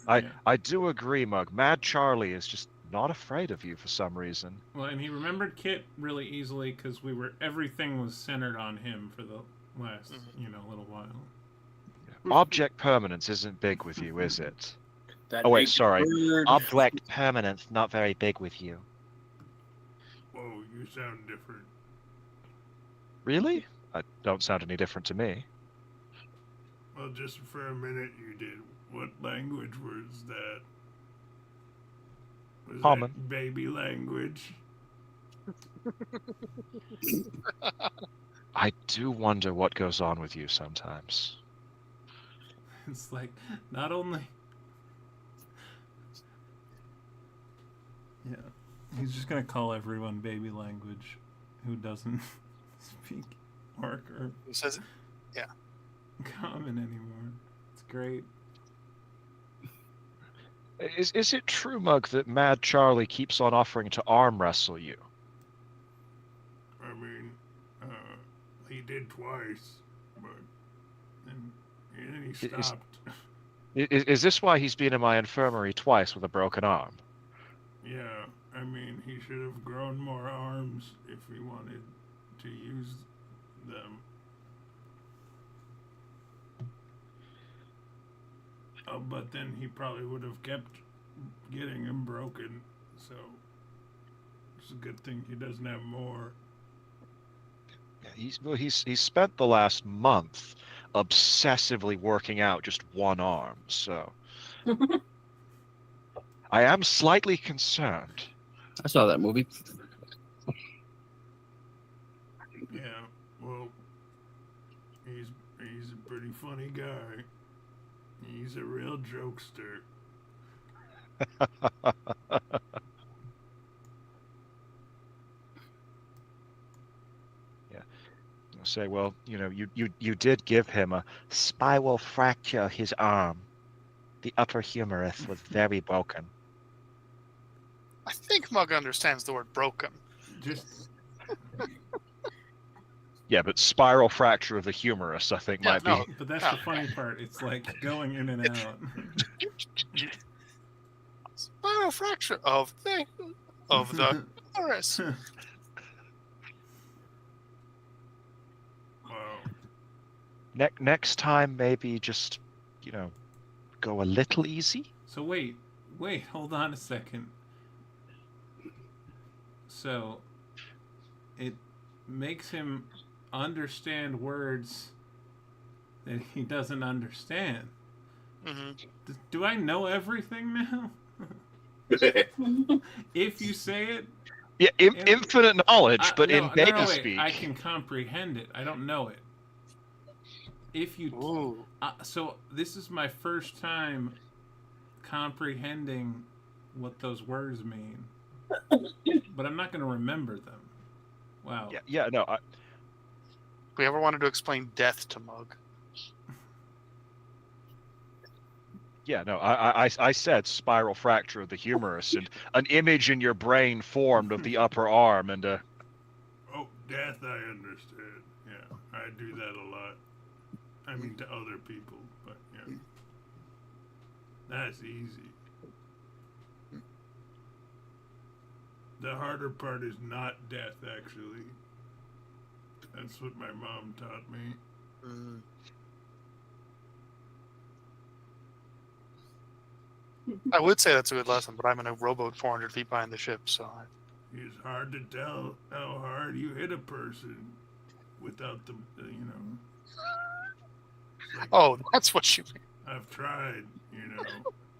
I do agree, Mug. Mad Charlie is just not afraid of you for some reason. Well, and he remembered Kit really easily because everything was centered on him for the last, little while. Object permanence isn't big with you, is it? That Oh wait, big sorry. bird. Object permanence not very big with you. Whoa, you sound different. Really? I don't sound any different to me. Well, just for a minute you did. What language was that? Was Common. that baby language? I do wonder what goes on with you sometimes. It's like, not only... Yeah. He's just gonna call everyone baby language who doesn't speak Orc or Who says it? Yeah. Common anymore. It's great. Is it true, Mug, that Mad Charlie keeps on offering to arm wrestle you? I mean, he did twice, but then he stopped. Is this why he's been in my infirmary twice with a broken arm? Yeah, I mean, he should have grown more arms if he wanted to use them. But then he probably would have kept getting them broken, so it's a good thing he doesn't have more. Yeah, he's spent the last month obsessively working out just one arm, so I am slightly concerned. I saw that movie. Yeah, well, He's a pretty funny guy. He's a real jokester. Say, well, you did give him a spiral fracture of his arm. The upper humerus was very broken. I think Mug understands the word broken. Just Yeah, but spiral fracture of the humerus, I think, Yeah, might no. be. but that's the funny part. It's like going in and out. Spiral fracture of the humerus. Wow. Next time, maybe just, go a little easy. So wait, hold on a second. So it makes him understand words that he doesn't understand. Hmm. Do I know everything now? If you say it, Yeah, infinite knowledge, but in no, data wait, speak. I can comprehend it. I don't know it. If you Ooh. so this is my first time comprehending what those words mean, but I'm not going to remember them. Wow. Yeah, no. If we ever wanted to explain death to Mug. Yeah, no. I said spiral fracture of the humerus, and an image in your brain formed of the upper arm, and Oh, death, I understand. Yeah, I do that a lot. I mean, to other people, but yeah. That's easy. The harder part is not death, actually. That's what my mom taught me. Mm. I would say that's a good lesson, but I'm in a rowboat 400 feet behind the ship, so. It's hard to tell how hard you hit a person without the, Like, Oh, that's what you mean. I've tried,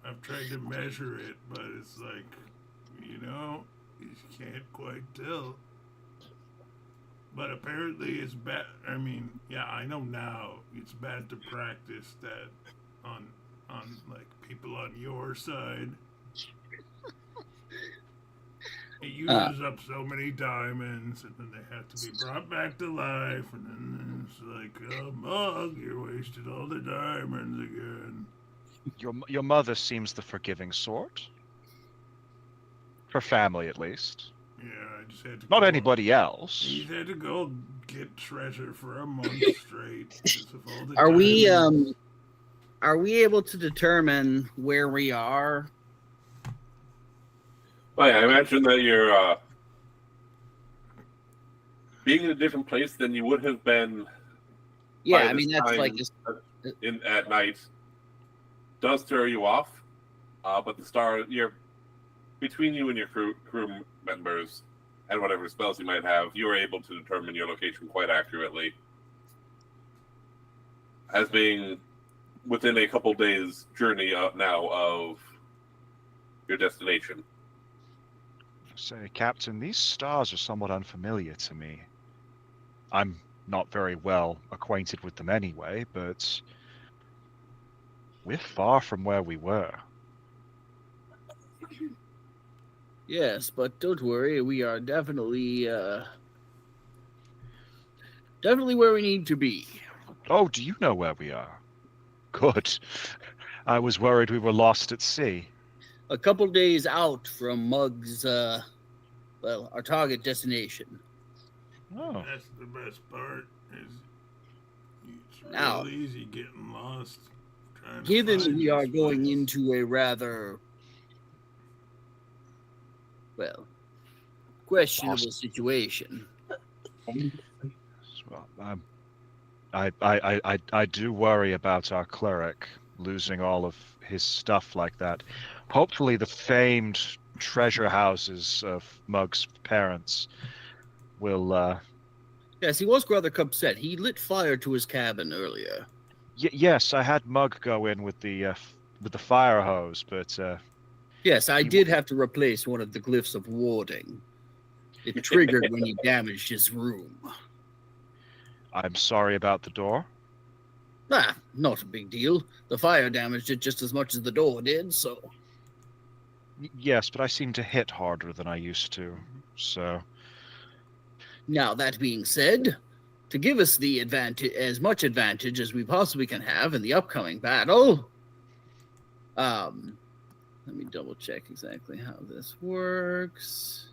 I've tried to measure it, but it's like, you can't quite tell. But apparently it's bad. I mean, yeah, I know now it's bad to practice that on like people on your side. It uses up so many diamonds, and then they have to be brought back to life, and then it's like, oh, Mug, you wasted all the diamonds again. your mother seems the forgiving sort. For family, at least. Yeah, I just had to. Not anybody else. He had to go get treasure for a month straight because of all the. Are we able to determine where we are? Well, yeah, I imagine that you're being in a different place than you would have been. Yeah, by I mean this that's time like at night does throw you off, but the star you're between you and your crew members and whatever spells you might have, you are able to determine your location quite accurately as being within a couple days journey now of your destination. Say, Captain, these stars are somewhat unfamiliar to me. I'm not very well acquainted with them anyway, but we're far from where we were. yes, but don't worry, we are definitely where we need to be. Oh, do you know where we are? Good. I was worried we were lost at sea. A couple days out from Mug's our target destination. Oh. That's the best part. Is it's real Now, easy getting lost. Given we are going into a rather questionable situation. Well, I do worry about our cleric losing all of his stuff like that. Hopefully the famed treasure houses of Mug's parents will Yes, he was rather upset. He lit fire to his cabin earlier. yes, I had Mug go in with the fire hose, but yes, I did have to replace one of the glyphs of warding. It triggered when he damaged his room. I'm sorry about the door. Ah, not a big deal. The fire damaged it just as much as the door did, so... Yes, but I seem to hit harder than I used to, so... Now, that being said, to give us the advantage, as much advantage as we possibly can have in the upcoming battle, let me double check exactly how this works.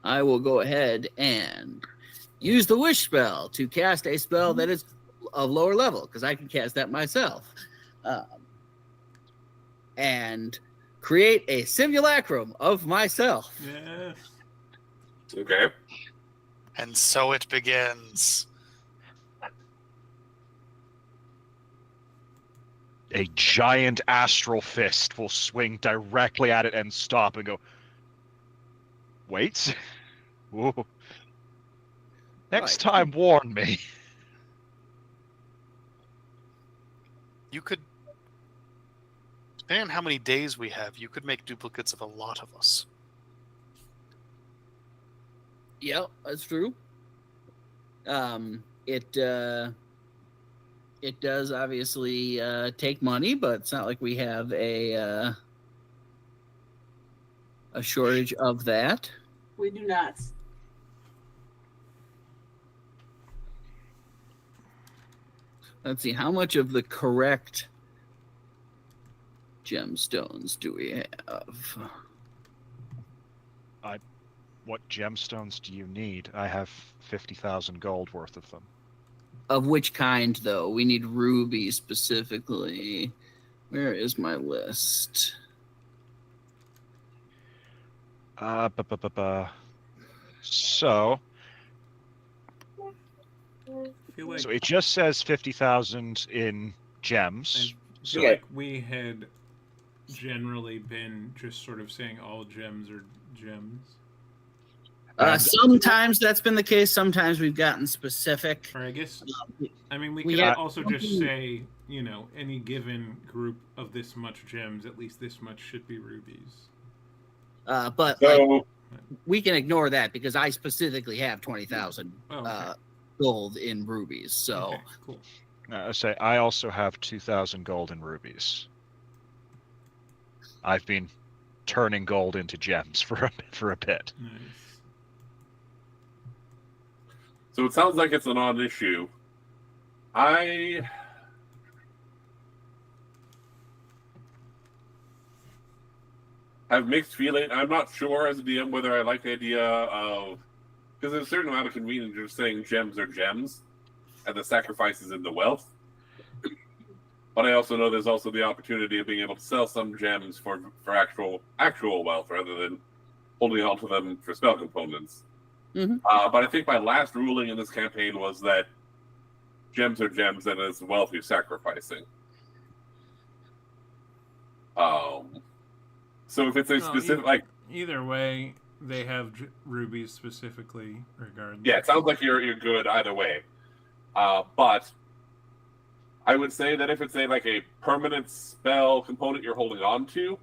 I will go ahead and use the wish spell to cast a spell that is of lower level, because I can cast that myself. And create a simulacrum of myself. Yes. Okay. And so it begins. A giant astral fist will swing directly at it and stop and go, wait? Whoa. Next time, warn me. You could, depending on how many days we have, you could make duplicates of a lot of us. Yep, that's true. It does obviously take money, but it's not like we have a shortage of that. We do not. Let's see, how much of the correct gemstones do we have? What gemstones do you need? I have 50,000 gold worth of them. Of which kind, though? We need ruby specifically. Where is my list? So, I feel like, so it just says 50,000 in gems. I feel like we had generally been just sort of saying all gems are gems. Sometimes that's been the case. Sometimes we've gotten specific. Or I guess, I mean, we we could have- also just say, you know, any given group of this much gems, at least this much should be rubies. But So like, we can ignore that because I specifically have 20,000 Oh, okay. gold in rubies. So Okay, cool. I say I also have 2,000 gold in rubies. I've been turning gold into gems for a bit. Nice. So it sounds like it's a non-issue. I have mixed feeling. I'm not sure as a DM whether I like the idea of, because there's a certain amount of convenience just saying gems are gems, and the sacrifice is in the wealth. But I also know there's also the opportunity of being able to sell some gems for actual wealth rather than holding on to them for spell components. Mhm. But I think my last ruling in this campaign was that gems are gems and it's wealth you're sacrificing. So if it's a specific, like, Either way, they have rubies specifically regardless. yeah, it sounds like you're good either way. But I would say that if it's a permanent spell component you're holding on to,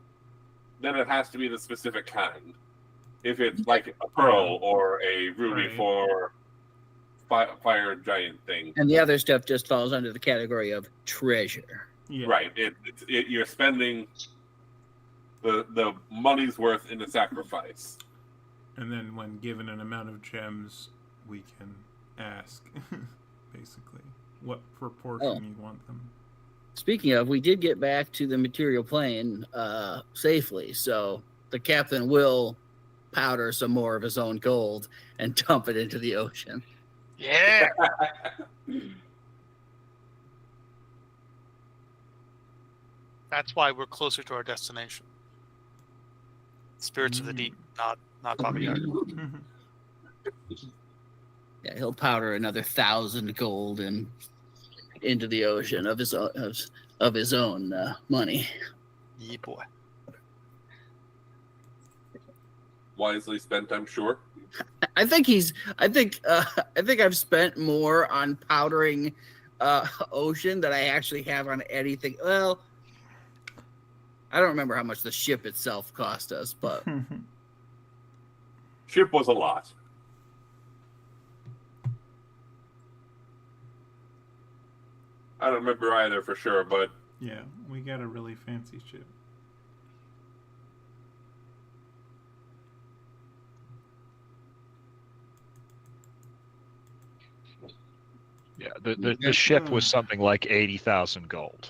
then it has to be the specific kind. If it's like a pearl or a ruby Right. for fire giant thing, and the other stuff just falls under the category of treasure. Yeah. right? You're spending the money's worth in the sacrifice. And then when given an amount of gems, we can ask, basically, what proportion you want them. Speaking of, we did get back to the material plane safely, so the captain will powder some more of his own gold and dump it into the ocean. Yeah. That's why we're closer to our destination. Spirits of the deep, not Baba Yaga. Yeah, he'll powder another 1,000 gold into the ocean of his own money. Yeah, boy. Wisely spent, I'm sure. I think I've spent more on powdering ocean that I actually have on anything. Well, I don't remember how much the ship itself cost us, but Ship was a lot. I don't remember either for sure, but yeah, we got a really fancy ship. Yeah, the ship was something like 80,000 gold,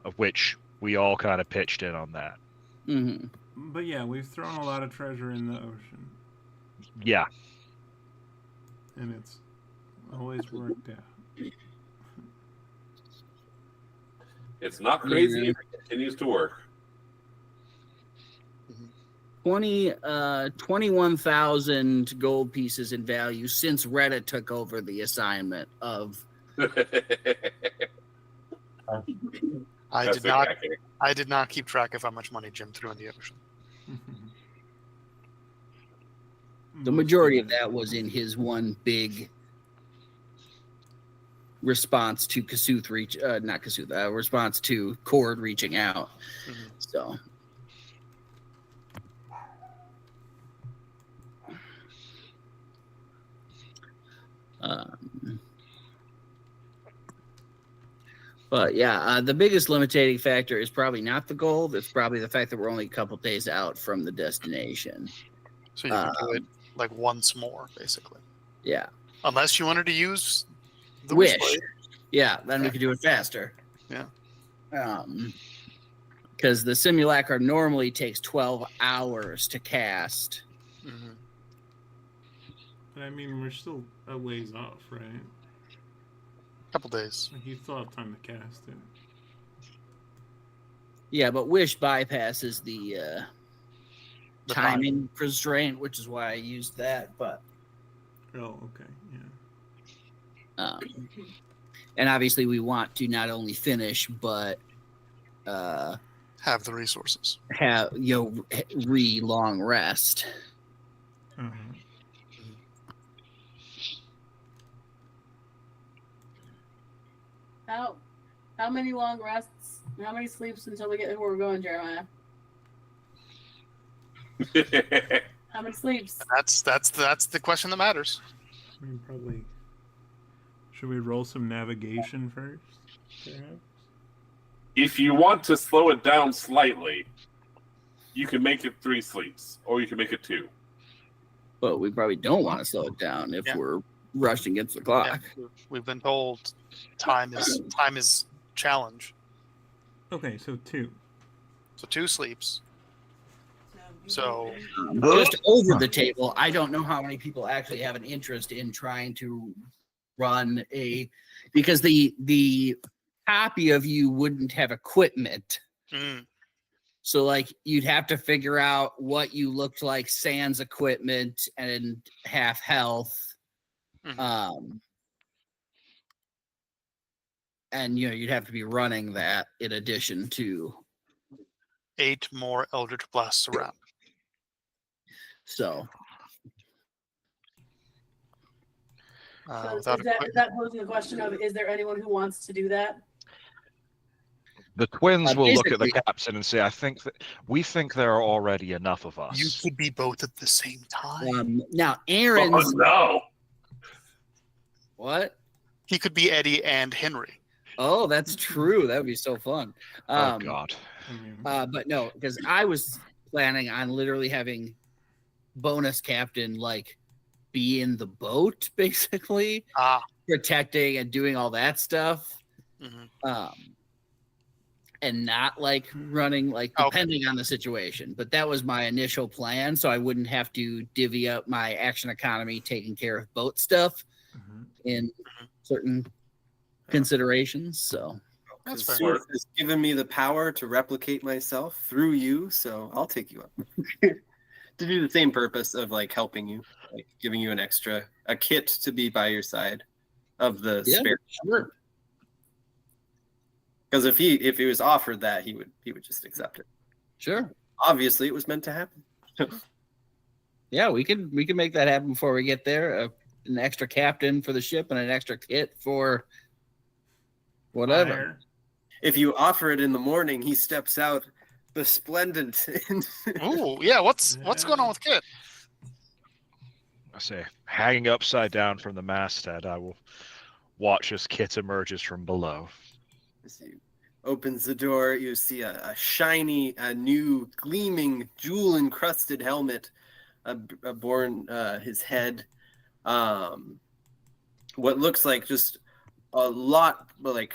of which we all kind of pitched in on that. mm-hmm. But yeah, we've thrown a lot of treasure in the ocean, Yeah, and it's always worked out. it's not crazy Yeah. if it continues to work. 21,000 gold pieces in value since Reddit took over the assignment of. I That's did not. spectacular. I did not keep track of how much money Jim threw in the ocean. The majority of that was in his one big response to Kasuth response to Cord reaching out. Mhm. So. But yeah, the biggest limiting factor is probably not the gold. It's probably the fact that we're only a couple days out from the destination. So you can do it like once more, basically. Yeah. Unless you wanted to use the Wish. Wishblade. Yeah, then we could do it faster. Yeah. Because the simulacra normally takes 12 hours to cast. Mhm. But I mean, we're still a ways off, right? Couple days. Like, you still have time to cast it. Yeah, but Wish bypasses the The timing constraint, which is why I used that. But Oh, okay, yeah. and obviously we want to not only finish but Have the resources. have long rest. Uh-huh. How many long rests? How many sleeps until we get where we're going, Jeremiah? How many sleeps? That's the question that matters. I mean, probably. Should we roll some navigation first, perhaps? If you want to slow it down slightly, you can make it 3 sleeps, or you can make it 2. But we probably don't want to slow it down if Yeah. we're rushing against the clock. Yeah, we've been told time is challenge. Okay, so 2. So 2 sleeps. So Just over the table, I don't know how many people actually have an interest in trying to run because the copy of you wouldn't have equipment. So like you'd have to figure out what you looked like sans equipment and half health. And you'd have to be running that in addition to 8 more Eldritch Blasts around. so So Without is that posing the question of, is there anyone who wants to do that? the twins will look at the basically- captain and say, we think there are already enough of us. You could be both at the same time. now Aaron's Oh no! what? He could be Eddie and Henry. Oh, that's true. That would be so fun. Oh God. I mean, But no, because I was planning on literally having bonus captain like be in the boat, basically protecting and doing all that stuff, and not like running, like depending on the situation. But that was my initial plan, so I wouldn't have to divvy up my action economy taking care of boat stuff in certain considerations. So That's Suf fair. has given me the power to replicate myself through you, so I'll take you up. To do the same purpose of like helping you, like giving you a kit to be by your side of the spare. sure. Because if he was offered that, he would just accept it. Sure. Obviously, it was meant to happen. Yeah, we can make that happen before we get there. an extra captain for the ship and an extra kit for whatever. Fire. If you offer it in the morning, he steps out resplendent. Ooh, yeah. What's going on with Kit? I say, hanging upside down from the masthead, I will watch as Kit emerges from below. As he opens the door, you see a shiny, new, gleaming, jewel-encrusted helmet aboard his head. What looks like just a lot like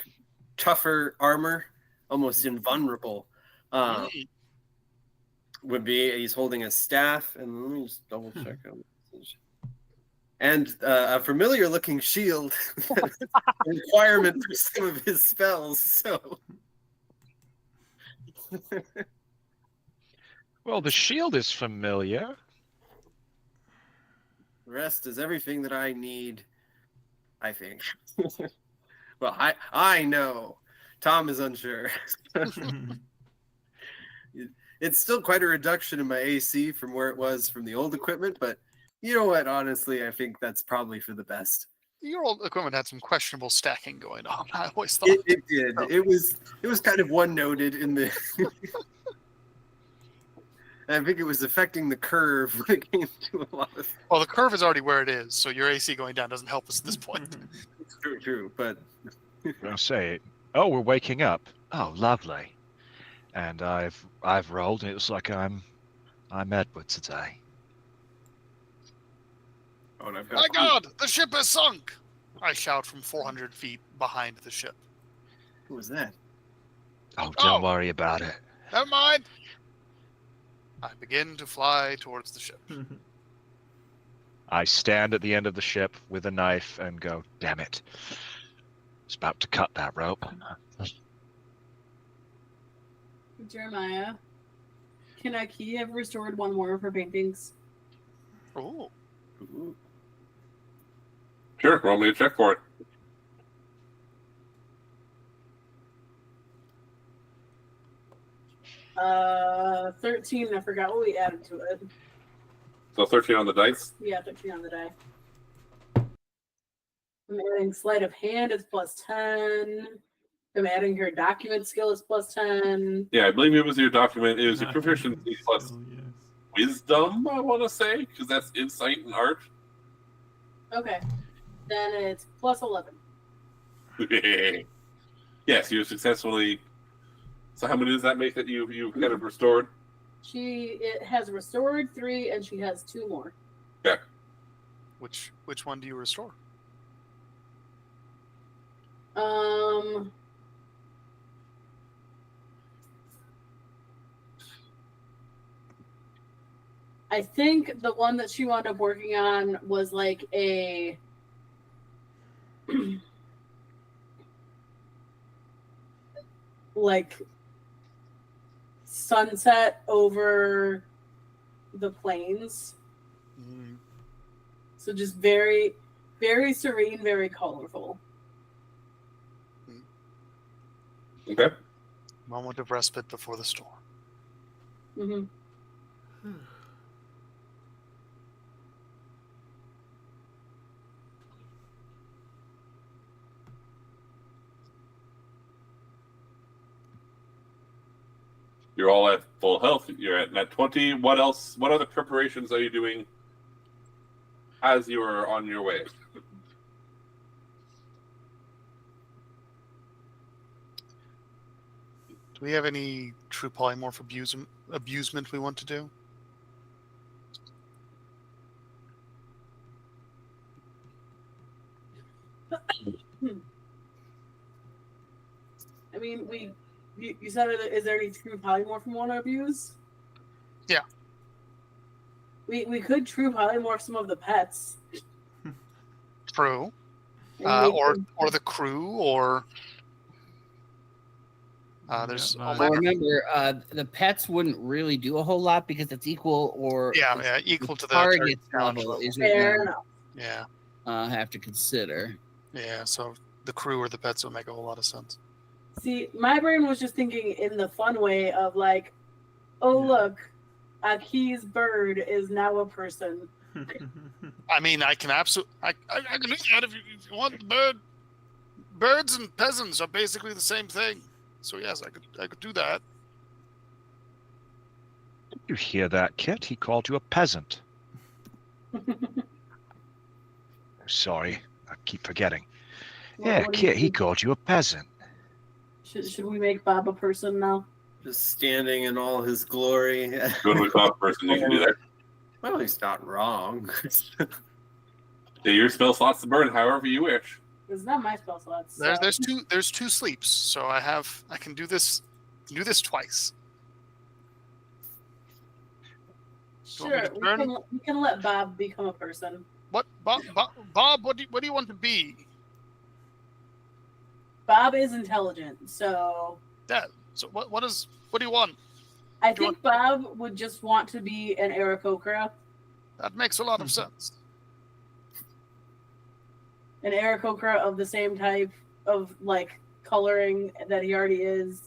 tougher armor, almost invulnerable. Would be he's holding a staff, and let me just double check on this. And a familiar looking shield, a requirement for some of his spells. So, Well, the shield is familiar. the rest is everything that I need, I think. Well, I know. Tom is unsure. It's still quite a reduction in my AC from where it was from the old equipment, but you know what? Honestly, I think that's probably for the best. Your old equipment had some questionable stacking going on. I always thought It did. It was kind of one-noted in the. I think it was affecting the curve when it came to a lot of. Well, the curve is already where it is, so your AC going down doesn't help us at this point. It's true, but I'll say, oh, we're waking up. Oh, lovely. And I've rolled, and it was like I'm Edward today. Oh, and I've My got God, the ship has sunk! I shout from 400 feet behind the ship. who was that? Oh, don't Oh. worry about it. Never mind. I begin to fly towards the ship. I stand at the end of the ship with a knife and go, damn it. It's about to cut that rope. Jeremiah, can Aki have restored one more of her paintings? Ooh. Ooh. Sure, roll me a check for it. 13. I forgot what we added to it. So 13 on the dice. Yeah, 13 on the die. I'm adding sleight of hand is plus 10. I'm adding her document skill is plus 10. Yeah, I believe it was your document. It was your proficiency plus Yes. wisdom, I want to say, because that's insight and art. Okay. Then it's plus 11. Yes, you successfully. So how many does that make that you've kind of restored? It has restored 3 and she has 2 more. Yeah. Which one do you restore? I think the one that she wound up working on was like a like sunset over the plains. Mm, So just very, very serene, very colorful. Okay. moment of respite before the storm. Mm-hmm. You're all at full health. You're at net 20. What else? What other preparations are you doing as you are on your way? Do we have any true polymorph abusement we want to do? I mean, you said, is there any true polymorph we want to abuse? Yeah. We could true polymorph some of the pets. True. And make Or them- the crew, or there's Yeah, all but- manner. Remember, the pets wouldn't really do a whole lot because it's equal or Yeah, equal to the target challenge level level. is Fair what enough. Yeah, you have to consider. yeah. So the crew or the pets would make a whole lot of sense. See, my brain was just thinking in the fun way of like, oh look, Aki's bird is now a person. I mean, I can absolutely, I can do that if you want. Birds and peasants are basically the same thing. So yes, I could do that. You hear that, Kit? He called you a peasant. Sorry, I keep forgetting. Yeah, What do Kit, you he think? called you a peasant. Should we make Bob a person now? Just standing in all his glory. Good with that person, you can do that. Well, he's not wrong. Do your spell slots to burn however you wish. It's not my spell slots. So. There's two sleeps, so I can do this twice. You want me Sure, to turn? we can let Bob become a person. What, Bob? What do you want to be? Bob is intelligent, so Yeah. So what do you want? I think Bob would just want to be an Aarakocra. That makes a lot of sense. An Aarakocra of the same type of like coloring that he already is,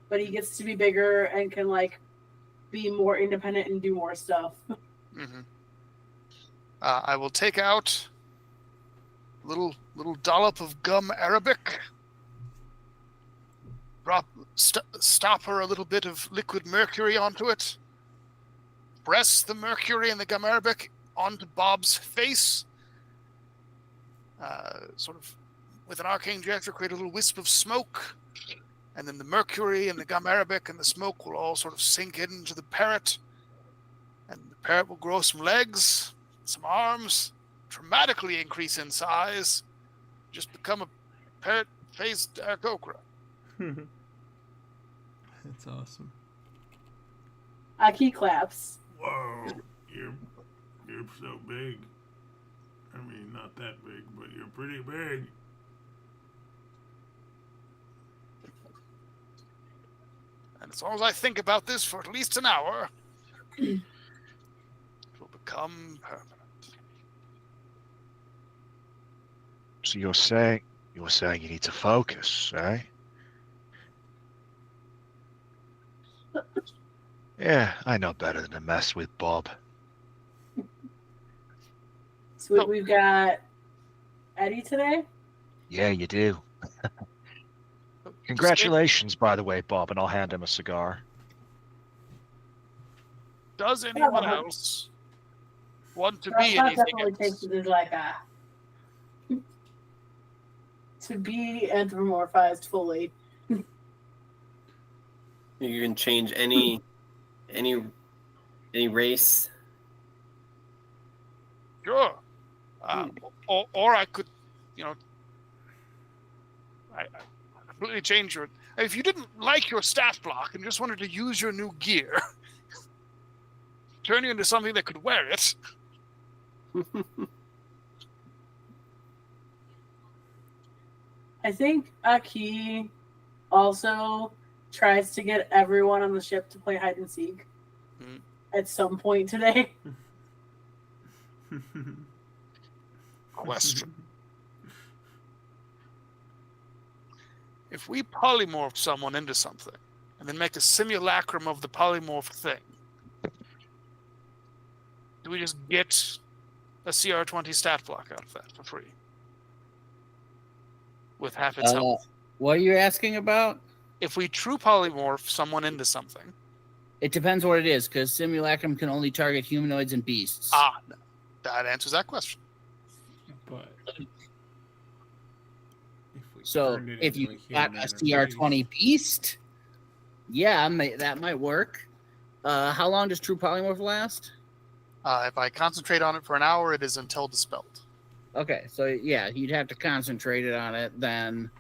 but he gets to be bigger and can like be more independent and do more stuff. Mm-hmm. I will take out a little dollop of gum Arabic. Stopper a little bit of liquid mercury onto it. Press the mercury and the gum Arabic onto Bob's face. Sort of with an arcane gesture, create a little wisp of smoke. And then the mercury and the gum Arabic and the smoke will all sort of sink into the parrot. And the parrot will grow some legs, some arms, dramatically increase in size, just become a parrot-faced Aarakocra. That's awesome. Aki claps. Whoa, you're so big. I mean, not that big, but you're pretty big. And as long as I think about this for at least an hour, it will become permanent. So you're saying you need to focus, eh? Yeah, I know better than to mess with Bob. So we've got Eddie today. Yeah, you do. Congratulations, by the way, Bob, and I'll hand him a cigar. Does anyone else want to be That anything definitely takes else? it as like a to be anthropomorphized fully. You can change any race. Sure. Or I could, I completely change your. If you didn't like your stat block and just wanted to use your new gear, turn you into something that could wear it. I think Aki also tries to get everyone on the ship to play hide and seek at some point today. Question. If we polymorph someone into something and then make a simulacrum of the polymorph thing, do we just get a CR20 stat block out of that for free? With half its health? What are you asking about? If we true polymorph someone into something. It depends what it is, because simulacrum can only target humanoids and beasts. No. That answers that question. But So if you got a CR20 beast, yeah, that might work. How long does true polymorph last? If I concentrate on it for an hour, it is until dispelled. Okay, so yeah, you'd have to concentrate it on it then.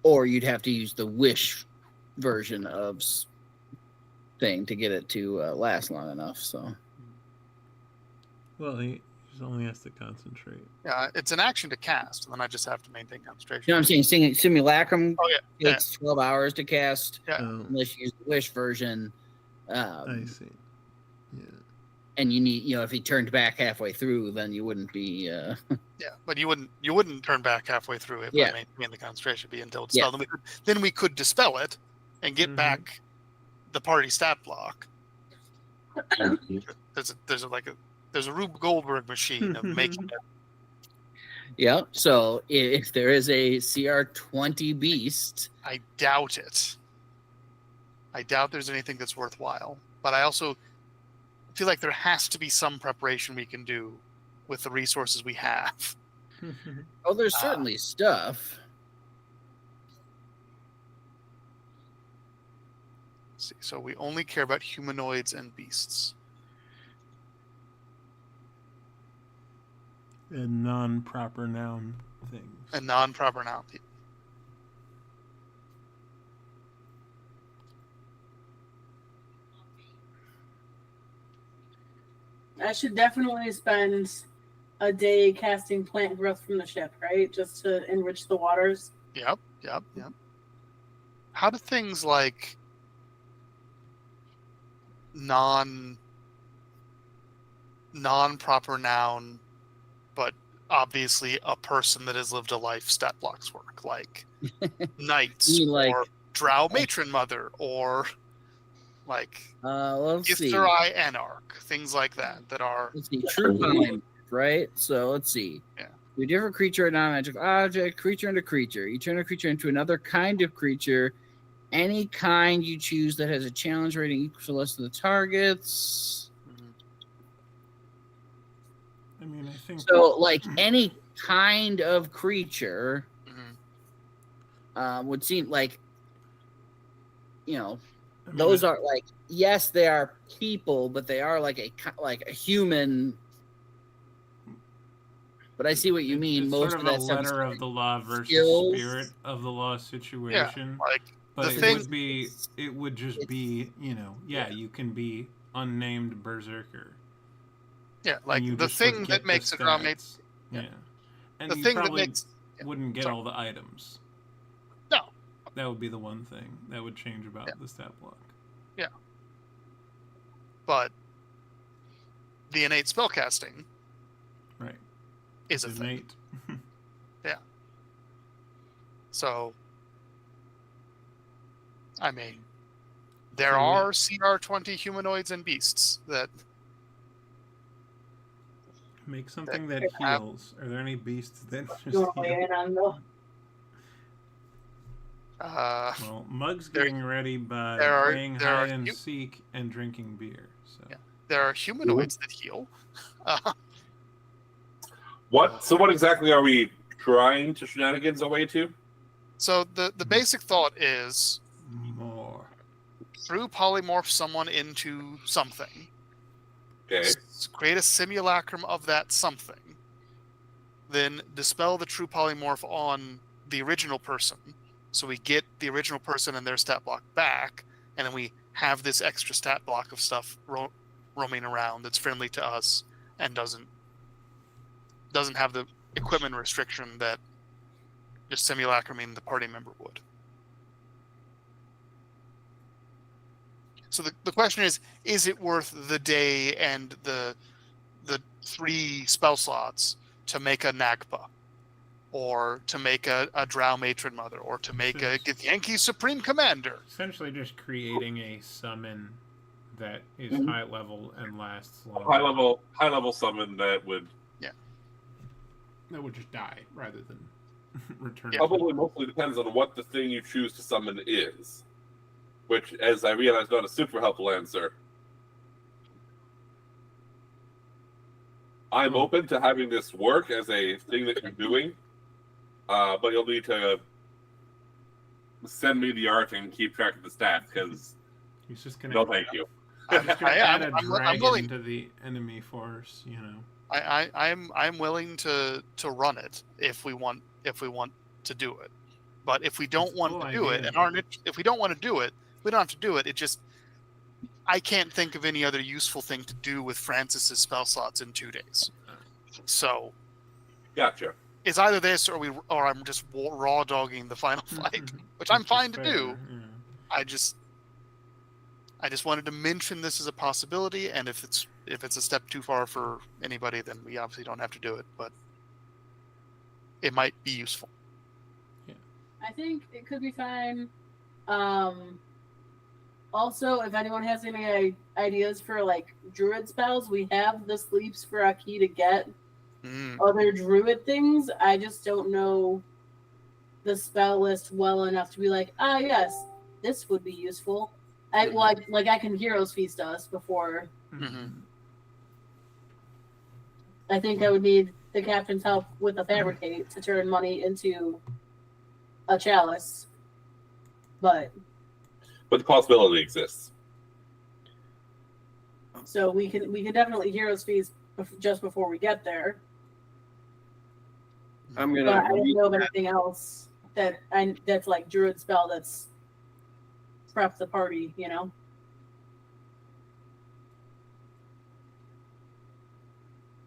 Or you'd have to use the wish version of thing to get it to last long enough. So, well, he only has to concentrate. Yeah, it's an action to cast, and then I just have to maintain concentration. you know what I'm saying? Simulacrum yeah. takes 12 hours to cast, Yeah. unless you use the wish version. I see. Yeah. And you need, if he turned back halfway through, then you wouldn't be. Yeah, but you wouldn't turn back halfway through if I maintain the concentration. It'd be until dispelled. Then we could dispel it and get back the party stat block. There's a Rube Goldberg machine of making it. Yep. So if there is a CR20 beast, I doubt it. I doubt there's anything that's worthwhile. But I also feel like there has to be some preparation we can do with the resources we have. oh, there's certainly stuff. Let's see, so we only care about humanoids and beasts. And non-proper noun things. And non-proper noun people. I should definitely spend a day casting plant growth from the ship, right? Just to enrich the waters. Yep. How do things like non-proper noun, but obviously a person that has lived a life stat blocks work, like knights or drow matron mother or like let's see. Githzerai Anarch, things like that are Let's see, true polymorph, right? So let's see. Yeah. You different creature or non-magical object, creature into creature. You turn a creature into another kind of creature. Any kind you choose that has a challenge rating equal to less than the target's. I mean, I think so. Like any kind of creature would seem like, those are like, yes, they are people, but they are like a human. But I see what you mean. It's Most sort of of that a stuff is letter of the law versus skills. spirit of the law situation. Yeah, like but the it would just be, you can be unnamed berserker. Yeah, like you the just would thing get that makes the a drow stats. Yeah. And the you thing that probably makes wouldn't get all the items. No. That would be the one thing that would change about the stat block. Yeah. But the innate spellcasting is a thing. Yeah. So, I mean, there are CR20 humanoids and beasts that make something that heals. Are there any beasts that just heal? Well, Mug's getting ready by playing hide and seek and drinking beer. So there are humanoids that heal. What exactly are we trying to shenanigans away to? So the basic thought is more. True polymorph someone into something. Okay. Create a simulacrum of that something. Then dispel the true polymorph on the original person. So we get the original person and their stat block back, and then we have this extra stat block of stuff roaming around that's friendly to us and doesn't have the equipment restriction that just simulacruming the party member would. So the question is it worth the day and the 3 spell slots to make a Nagpa, or to make a Drow Matron Mother, or to make a Githyanki Supreme Commander? Essentially just creating a summon that is high level and lasts long. High level summon that would just die rather than return. Probably mostly depends on what the thing you choose to summon is. Which, as I realize, not a super helpful answer. I'm open to having this work as a thing that you're doing, but you'll need to send me the art and keep track of the stats, because he's just gonna. No, thank you. Add a dragon to the enemy force, I'm willing to run it if we want to do it, but if we don't want to do it if we don't want to do it, we don't have to do it. It just, I can't think of any other useful thing to do with Francis's spell slots in 2 days. So, gotcha. It's either this or I'm just raw dogging the final fight, which I'm fine to do. Yeah. I just wanted to mention this as a possibility, and if it's a step too far for anybody, then we obviously don't have to do it. But it might be useful. Yeah. I think it could be fine. Also, if anyone has any ideas for like druid spells. We have the sleeps for Aki to get Mm. other druid things. I just don't know the spell list well enough to be like, yes, this would be useful. I can Heroes Feast us before. Mhm. I think I would need the captain's help with a fabricate to turn money into a chalice. But the possibility exists. so we can definitely Heroes Feast just before we get there. I'm But gonna I don't know of anything else that's like druid spell that's prep the party, you know?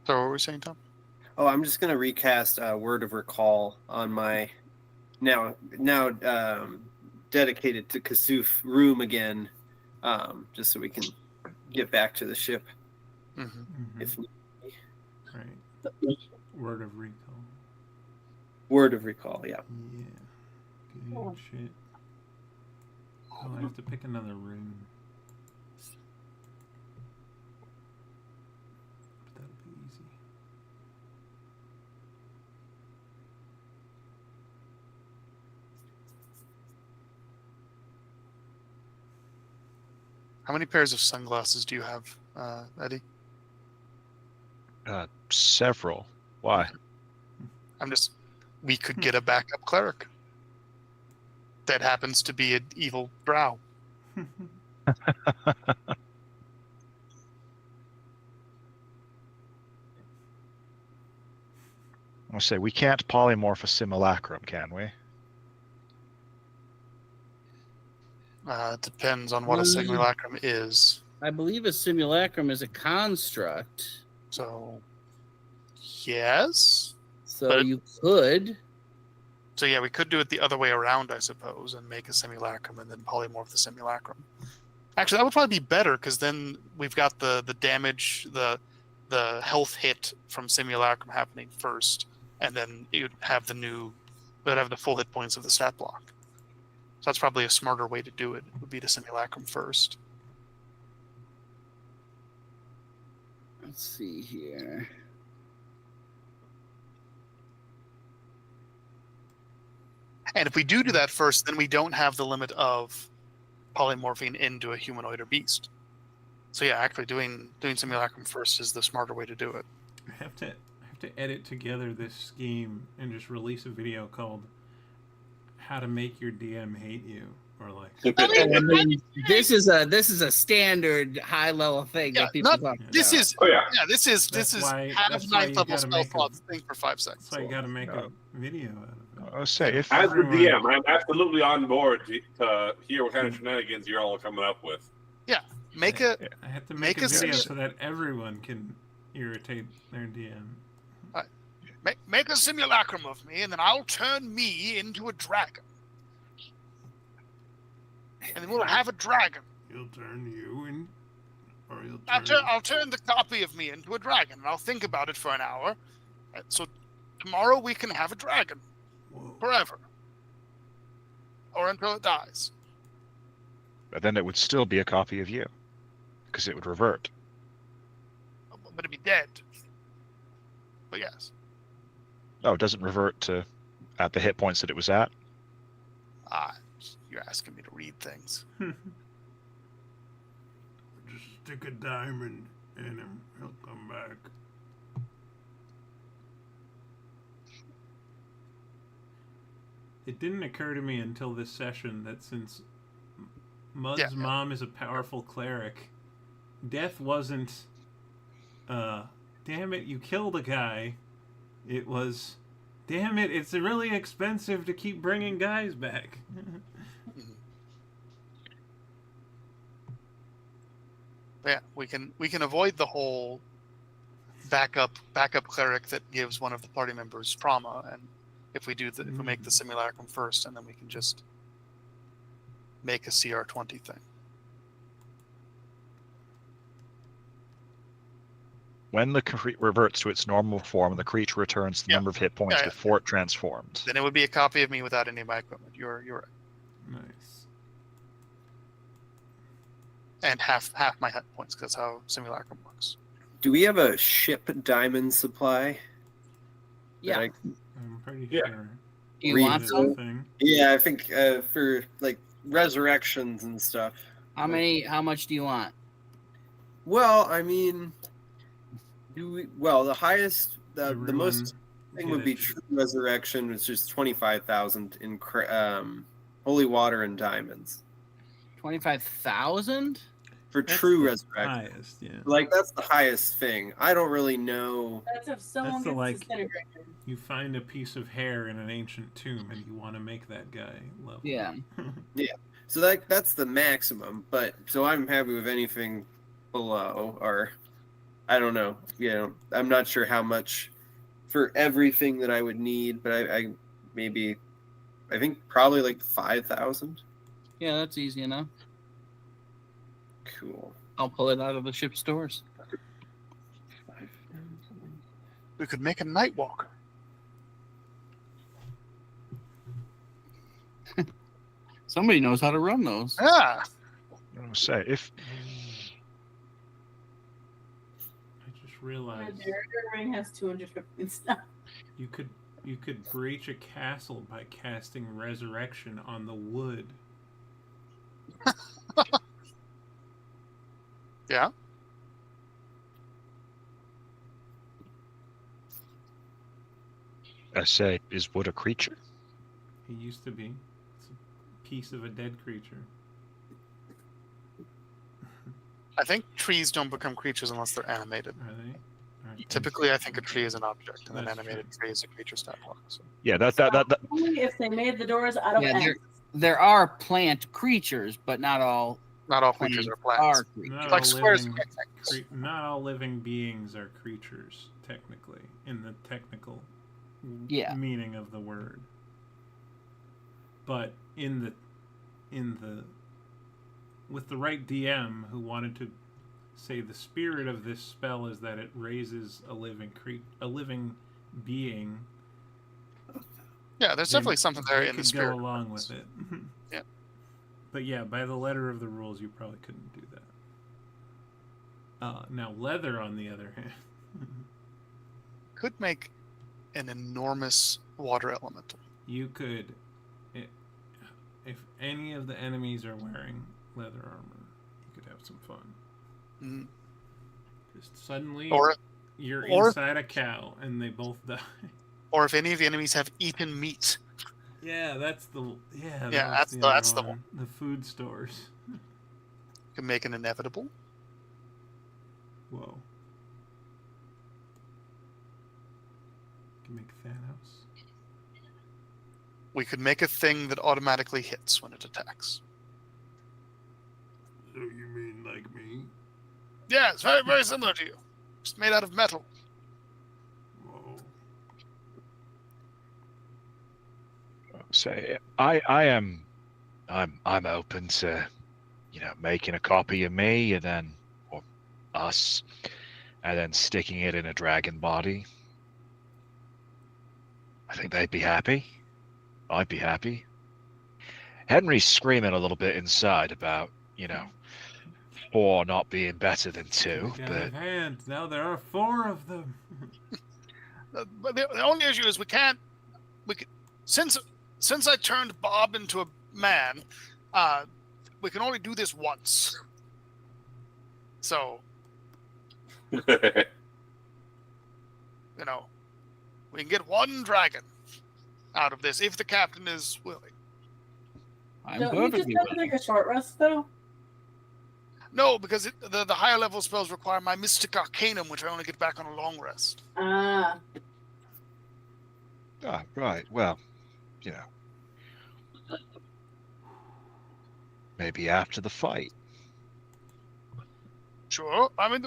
So what were we saying, Tom? Oh, I'm just gonna recast Word of Recall on my now dedicated to Kasuf room again, just so we can get back to the ship Mm-hmm. if need be. Right. Word of recall. Word of Recall, yeah. Yeah. Good shit. Oh, I have to pick another room. But that'll be easy. How many pairs of sunglasses do you have, Eddie? Several. Why? We could get a backup cleric that happens to be an evil drow. I say we can't polymorph a simulacrum, can we? It depends on what a simulacrum is. I believe a simulacrum is a construct. So, yes. So But- you could. So yeah, we could do it the other way around, I suppose, and make a simulacrum and then polymorph the simulacrum. Actually, that would probably be better because then we've got the damage, the health hit from simulacrum happening first, and then you'd have the full hit points of the stat block. So that's probably a smarter way to do it. Would be the simulacrum first. Let's see here. And if we do that first, then we don't have the limit of polymorphing into a humanoid or beast. So yeah, actually doing simulacrum first is the smarter way to do it. I have to edit together this scheme and just release a video called "How to Make Your DM Hate You," or like. I mean, this is a standard high level thing Yeah, that people talk This about. is Oh yeah. this is That's why- have that's why 9th you level gotta spell make a- slots thing for 5 seconds. So you got to make a video out of it. I'll say if As the Everyone- DM, I'm absolutely on board to hear what kind of shenanigans you're all coming up with. Make a I have to make make a a video sim- so that everyone can irritate their DM. make a simulacrum of me, and then I'll turn me into a dragon, and then we'll have a dragon. He'll turn you in, or he'll turn. I'll turn the copy of me into a dragon, and I'll think about it for an hour. So tomorrow we can have a dragon Whoa. forever, or until it dies. but then it would still be a copy of you, because it would revert. But it'd be dead. But yes, Oh, it doesn't revert to at the hit points that it was at. you're asking me to read things. Just stick a diamond in him. He'll come back. It didn't occur to me until this session that since Mud's Yeah. mom is a powerful cleric, death wasn't, damn it, you killed a guy. It was, damn it, it's really expensive to keep bringing guys back. Yeah, we can avoid the whole backup cleric that gives one of the party members trauma, and if we if we make the simulacrum first, and then we can just make a CR20 thing. When the reverts to its normal form, the creature returns the Yeah. number of hit points Yeah, yeah. before it transformed. Then it would be a copy of me without any of my equipment. You're right. Nice. and half my hit points, because that's how Simulacrum works. Do we have a ship diamond supply? Yeah. That I'm pretty Yeah. sure. Do you Read want That is some? a thing. Yeah, I think for like resurrections and stuff. How much do you want? Well, I mean, the highest, the most thing would be true resurrection, which is 25,000 in holy water and diamonds 25,000? for That's true the resurrection. highest, yeah. Like that's the highest thing. I don't really know. That's if someone That's the, gets like- disintegrated. You find a piece of hair in an ancient tomb and you want to make that guy level. Yeah. So that's the maximum. But so I'm happy with anything below, or I don't know. I'm not sure how much for everything that I would need, but I think probably like 5,000. Yeah, that's easy enough. Cool. I'll pull it out of the ship stores. We could make a night walker. Somebody knows how to run those. Yeah. I was say if I just realized Your ring has 250 stuff. you could breach a castle by casting resurrection on the wood. Yeah. I say, is wood a creature? He used to be. It's a piece of a dead creature. I think trees don't become creatures unless they're animated. Are they? Typically, I think a tree is an object, and an That's animated tree is a creature stat block. So. Yeah, that Only if they made the doors out of Yeah, ants. there are plant creatures, but not all Not all creatures are plants. are creatures. Not Like all squares living and rectangles. not all living beings are creatures, technically, in the technical Yeah. meaning of the word. But in the with the right DM who wanted to say the spirit of this spell is that it raises a living being. Yeah, there's They- definitely something there they in the could spirit. go along with it. Yeah. But yeah, by the letter of the rules, you probably couldn't do that. Now, leather, on the other hand, Could make an enormous water elemental. you could, if any of the enemies are wearing leather armor, you could have some fun. Mm. Just suddenly, Or you're or- inside a cow and they both die. or if any of the enemies have eaten meat. Yeah, that's the Yeah, that's that's the other one. The food stores. Can make an inevitable. Whoa. Can make Thanos. We could make a thing that automatically hits when it attacks. So you mean like me? Yeah, it's very, very similar to you. Just made out of metal. Whoa. say I'm open to, making a copy of me and then, or us, and then sticking it in a dragon body. I think they'd be happy. I'd be happy. Henry's screaming a little bit inside about, 4 not being better than 2, Got but a hand. Now there are 4 of them. But the only issue is we could, since I turned Bob into a man, we can only do this once. So, we can get 1 dragon out of this if the captain is willing. I'm Don't you just perfectly have to willing. take a short rest, though? No, because the higher level spells require my Mystic Arcanum, which I only get back on a long rest. Ah. right. Well, maybe after the fight, Sure. I mean,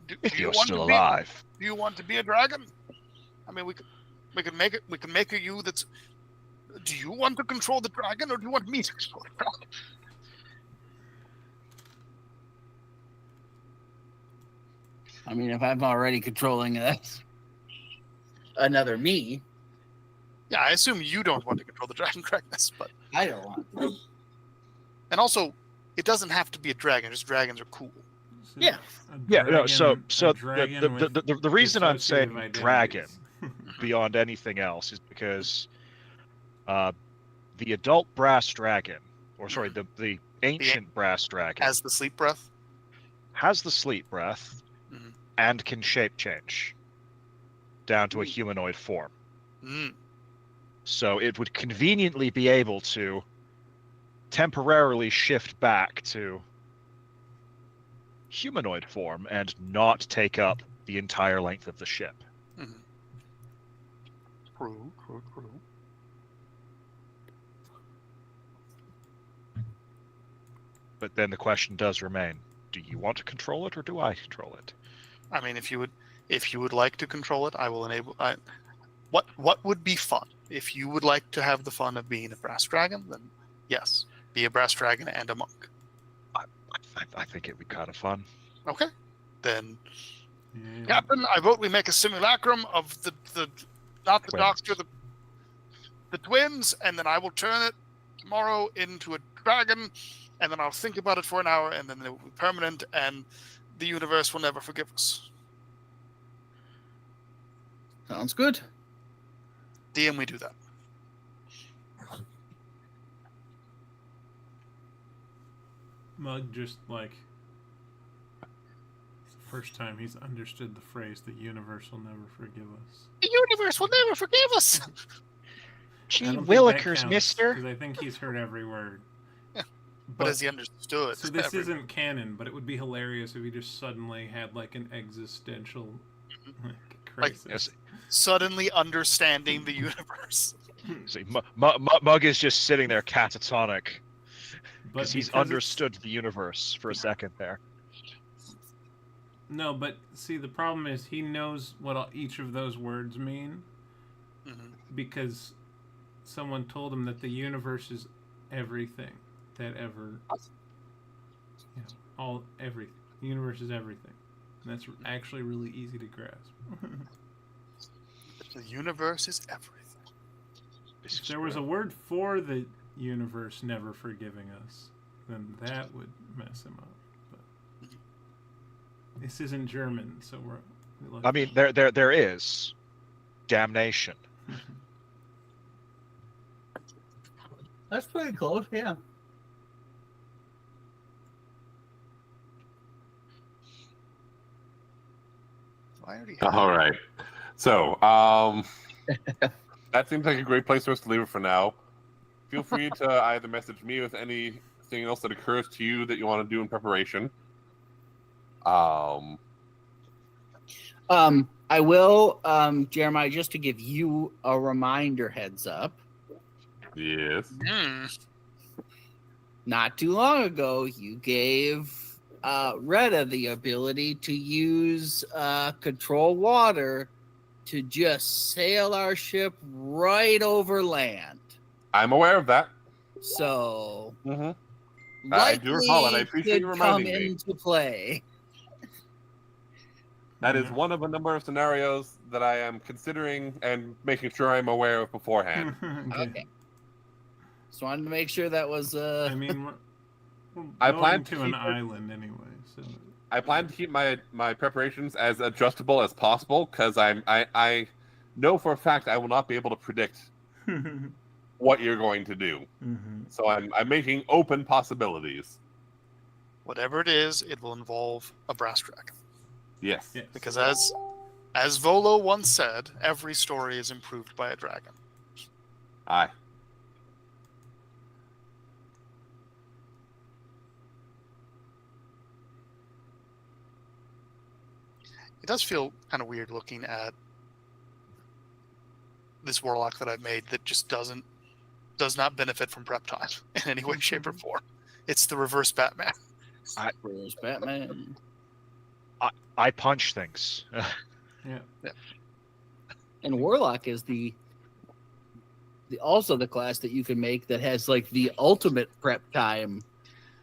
do if you you're want still to be? alive. Do you want to be a dragon? I mean, we can make it. We can make a you that's. Do you want to control the dragon, or do you want me to control the dragon? I mean, if I'm already controlling another me, Yeah, I assume you don't want to control the dragon, correctness, but I don't want to. and also, it doesn't have to be a dragon. Just dragons are cool. So Yeah. a Yeah, no, so a dragon with the reason I'm saying dissociative dragon identities. beyond anything else is because the adult brass dragon, or sorry, the ancient brass dragon Has the sleep breath. has the sleep breath Mhm. and can shape change down to a humanoid form. Mm. So it would conveniently be able to temporarily shift back to humanoid form and not take up the entire length of the ship. Mhm. True. But then the question does remain: do you want to control it, or do I control it? I mean, if you would like to control it, I will enable. What would be fun? If you would like to have the fun of being a brass dragon, then yes, be a brass dragon and a monk. I think it'd be kind of fun. Okay, then, Yeah. Captain, I vote we make a simulacrum of the not the Twins. doctor, the twins, and then I will turn it tomorrow into a dragon, and then I'll think about it for an hour, and then it will be permanent, and the universe will never forgive us. Sounds good. DM, we do that. Mug just like it's the first time he's understood the phrase "the universe will never forgive us." The universe will never forgive us. Gee willikers, Because mister. I think he's heard every word. Yeah. But as he understood, So this isn't canon, but it would be hilarious if he just suddenly had like an existential crisis. Yes. suddenly understanding the universe. See, Mug is just sitting there catatonic But because he's because understood the universe for a second there. No, but see, the problem is he knows what each of those words mean because someone told him that the universe is everything that ever, everything. The universe is everything. And that's actually really easy to grasp. The universe is everything. If there was a word for the universe never forgiving us, then that would mess him up. But this isn't German, so we're I mean, there is damnation. That's pretty close, yeah. All right. So, that seems like a great place for us to leave it for now. Feel free to either message me with anything else that occurs to you that you want to do in preparation. I will, Jeremiah, just to give you a reminder heads up. Yes. Not too long ago, you gave Retta the ability to use control water to just sail our ship right over land. I'm aware of that. So, I do recall it. I appreciate you could come reminding me. into play. That is one of a number of scenarios that I am considering and making sure I'm aware of beforehand. Okay. Just wanted to make sure that was. I mean, we're I going plan to to an keep it- island anyway, so I plan to keep my preparations as adjustable as possible because I know for a fact I will not be able to predict what you're going to do. So I'm making open possibilities. Whatever it is, it will involve a brass dragon. Yes. Because as Volo once said, every story is improved by a dragon. Aye. It does feel kind of weird looking at this warlock that I've made that just does not benefit from prep time in any way, shape, or form. It's the reverse Batman. Reverse Batman. I punch things. Yeah. And Warlock is the also the class that you can make that has like the ultimate prep time.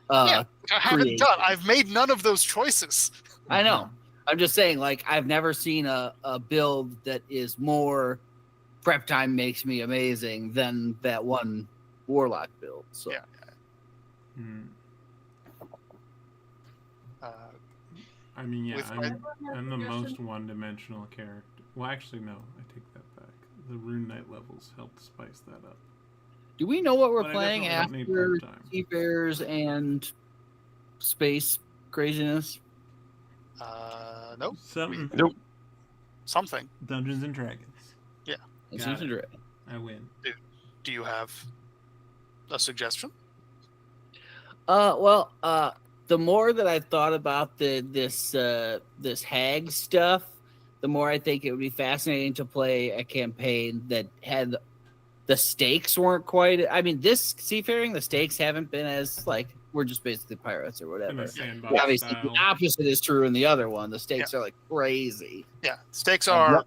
I haven't creation. done. I've made none of those choices. I know. I'm just saying, like, I've never seen a build that is more prep time makes me amazing than that one Warlock build. So Yeah. I mean, yeah, With I'm the most one-dimensional character. Well, actually, no, I take that back. The Rune Knight levels helped spice that up. Do we know what we're But I playing definitely don't need after prep time. Seafarers and space craziness? Nope. Something. Nope. Something. Dungeons and Dragons. It's Got it. interesting. I win. Do you have a suggestion? The more that I thought about this hag stuff, the more I think it would be fascinating to play a campaign that had the stakes weren't quite. I mean, this Seafaring, the stakes haven't been as like we're just basically pirates or In whatever. a sandbox Obviously, style. the opposite is true in the other one. The stakes are like crazy. Yeah. Stakes are: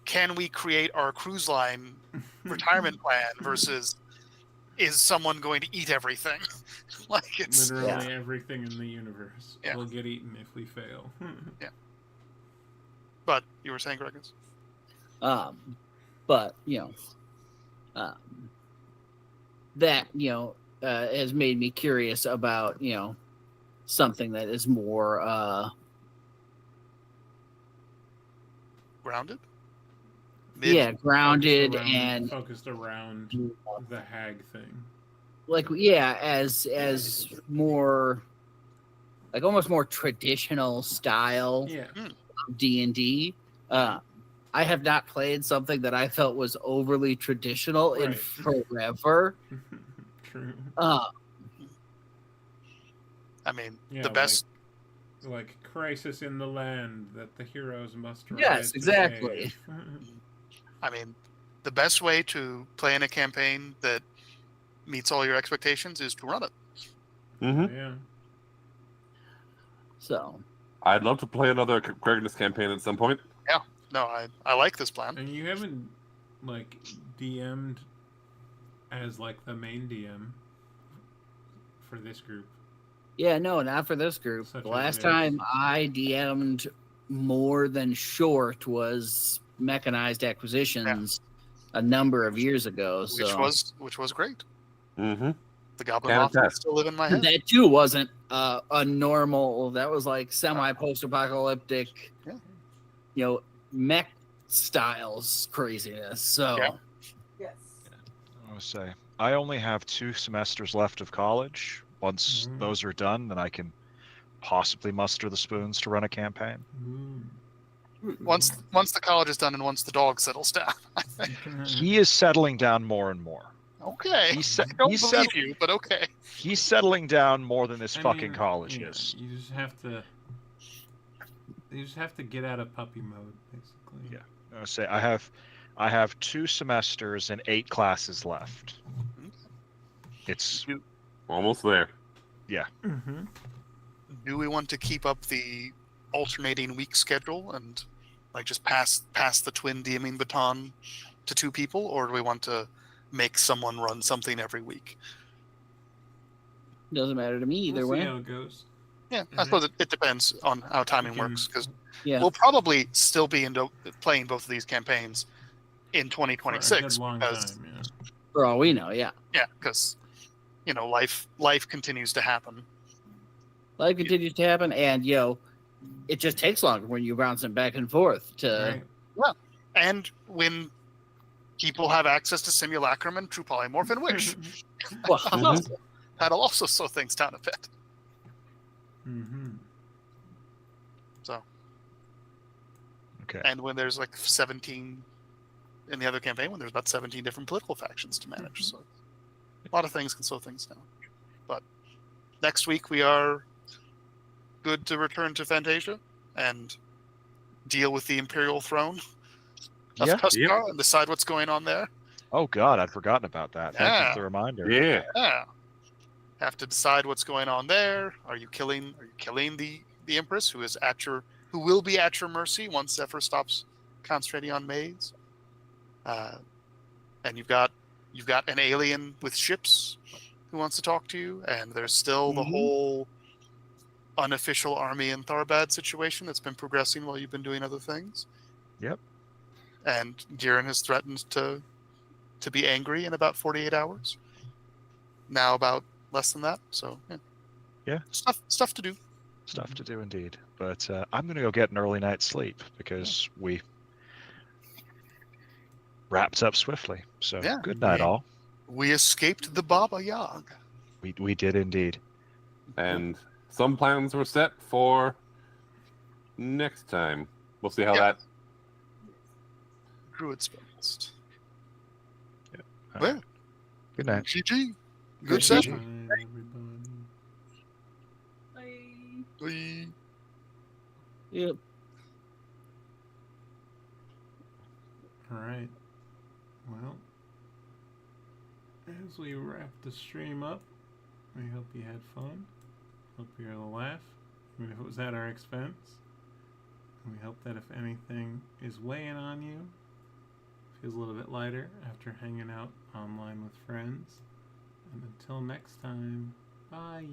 can we create our cruise line retirement plan versus is someone going to eat everything? Like it's Literally everything in the universe Yeah. will get eaten if we fail. But you were saying, Gregus? But that has made me curious about something that is more Grounded? grounded and focused around the hag thing. like as more like almost more traditional style Yeah. D&D. I have not played something that I felt was overly traditional in Right. forever. True. I mean, Yeah, the best. like Crisis in the Land that the heroes must rise Yes, to exactly. save. I mean, the best way to play in a campaign that meets all your expectations is to run it. Mm-hmm. Yeah. So I'd love to play another Craigslist campaign at some point. No, I like this plan. And you haven't like DM'd as like the main DM for this group. yeah, no, not for this group. Such The as last it is. time I DM'd more than short was Mechanized Acquisitions a number of years ago. So Which was great. Mm-hmm. The Goblin Can Mafia attest. still live in my head. that too wasn't a normal. That was like semi-post-apocalyptic, Yeah. mech styles craziness. So Yeah. Yes. I would say I only have 2 semesters left of college. Once Mhm. those are done, then I can possibly muster the spoons to run a campaign. Once the college is done and once the dog settles down. He is settling down more and more. Okay. He's I don't he's believe set- you, but okay. He's settling down more than this I fucking mean, college yeah, is. You just have to get out of puppy mode, basically. Yeah. I would say I have 2 semesters and 8 classes left. It's Almost there. Mm-hmm. Do we want to keep up the alternating week schedule and like just pass the twin DMing baton to 2 people, or do we want to make someone run something every week? doesn't matter to me either We'll see way. how it goes. Yeah, I suppose it depends on how timing We can- works, because Yeah. we'll probably still be playing both of these campaigns in For a 2026 good long because time, yeah. For all we know, yeah. because life continues to happen. Life continues to happen, and it just takes longer when you're bouncing back and forth to. Right. And when people have access to Simulacrum and True Polymorph and Wish, Well, Mhm. that'll also slow things down a bit. Mm-hmm. okay. And when there's like 17 in the other campaign, when there's about 17 different political factions to manage, so a lot of things can slow things down. But next week we are good to return to Fantasia and deal with the Imperial throne of Yeah. Cuskar and decide what's going on there. Oh god, I'd forgotten about that. Thank you Yeah. for the reminder. Yeah. Yeah. Have to decide what's going on there. Are you killing the Empress who will be at your mercy once Zephyr stops concentrating on Maze? And you've got an alien with ships who wants to talk to you, and there's still the whole unofficial army in Tharbad situation that's been progressing while you've been doing other things. Yep. And Giran has threatened to be angry in about 48 hours. Now about less than that. So yeah. Yeah. Stuff to do. Stuff to do indeed. But I'm going to go get an early night's sleep because we wrapped up swiftly. So Yeah. good night, Yeah. all. We escaped the Baba Yaga. We did indeed. And some plans were set for next time. We'll see how Yeah. that. Druid spellcast. All Well, right. Good night. GG. Good Good GG. session. Bye, everybody. Bye. Bye. Yep. All right. Well, as we wrap the stream up, we hope you had fun. Hope you had a laugh, even if it was at our expense. And we hope that if anything is weighing on you, feels a little bit lighter after hanging out online with friends. And until next time, bye.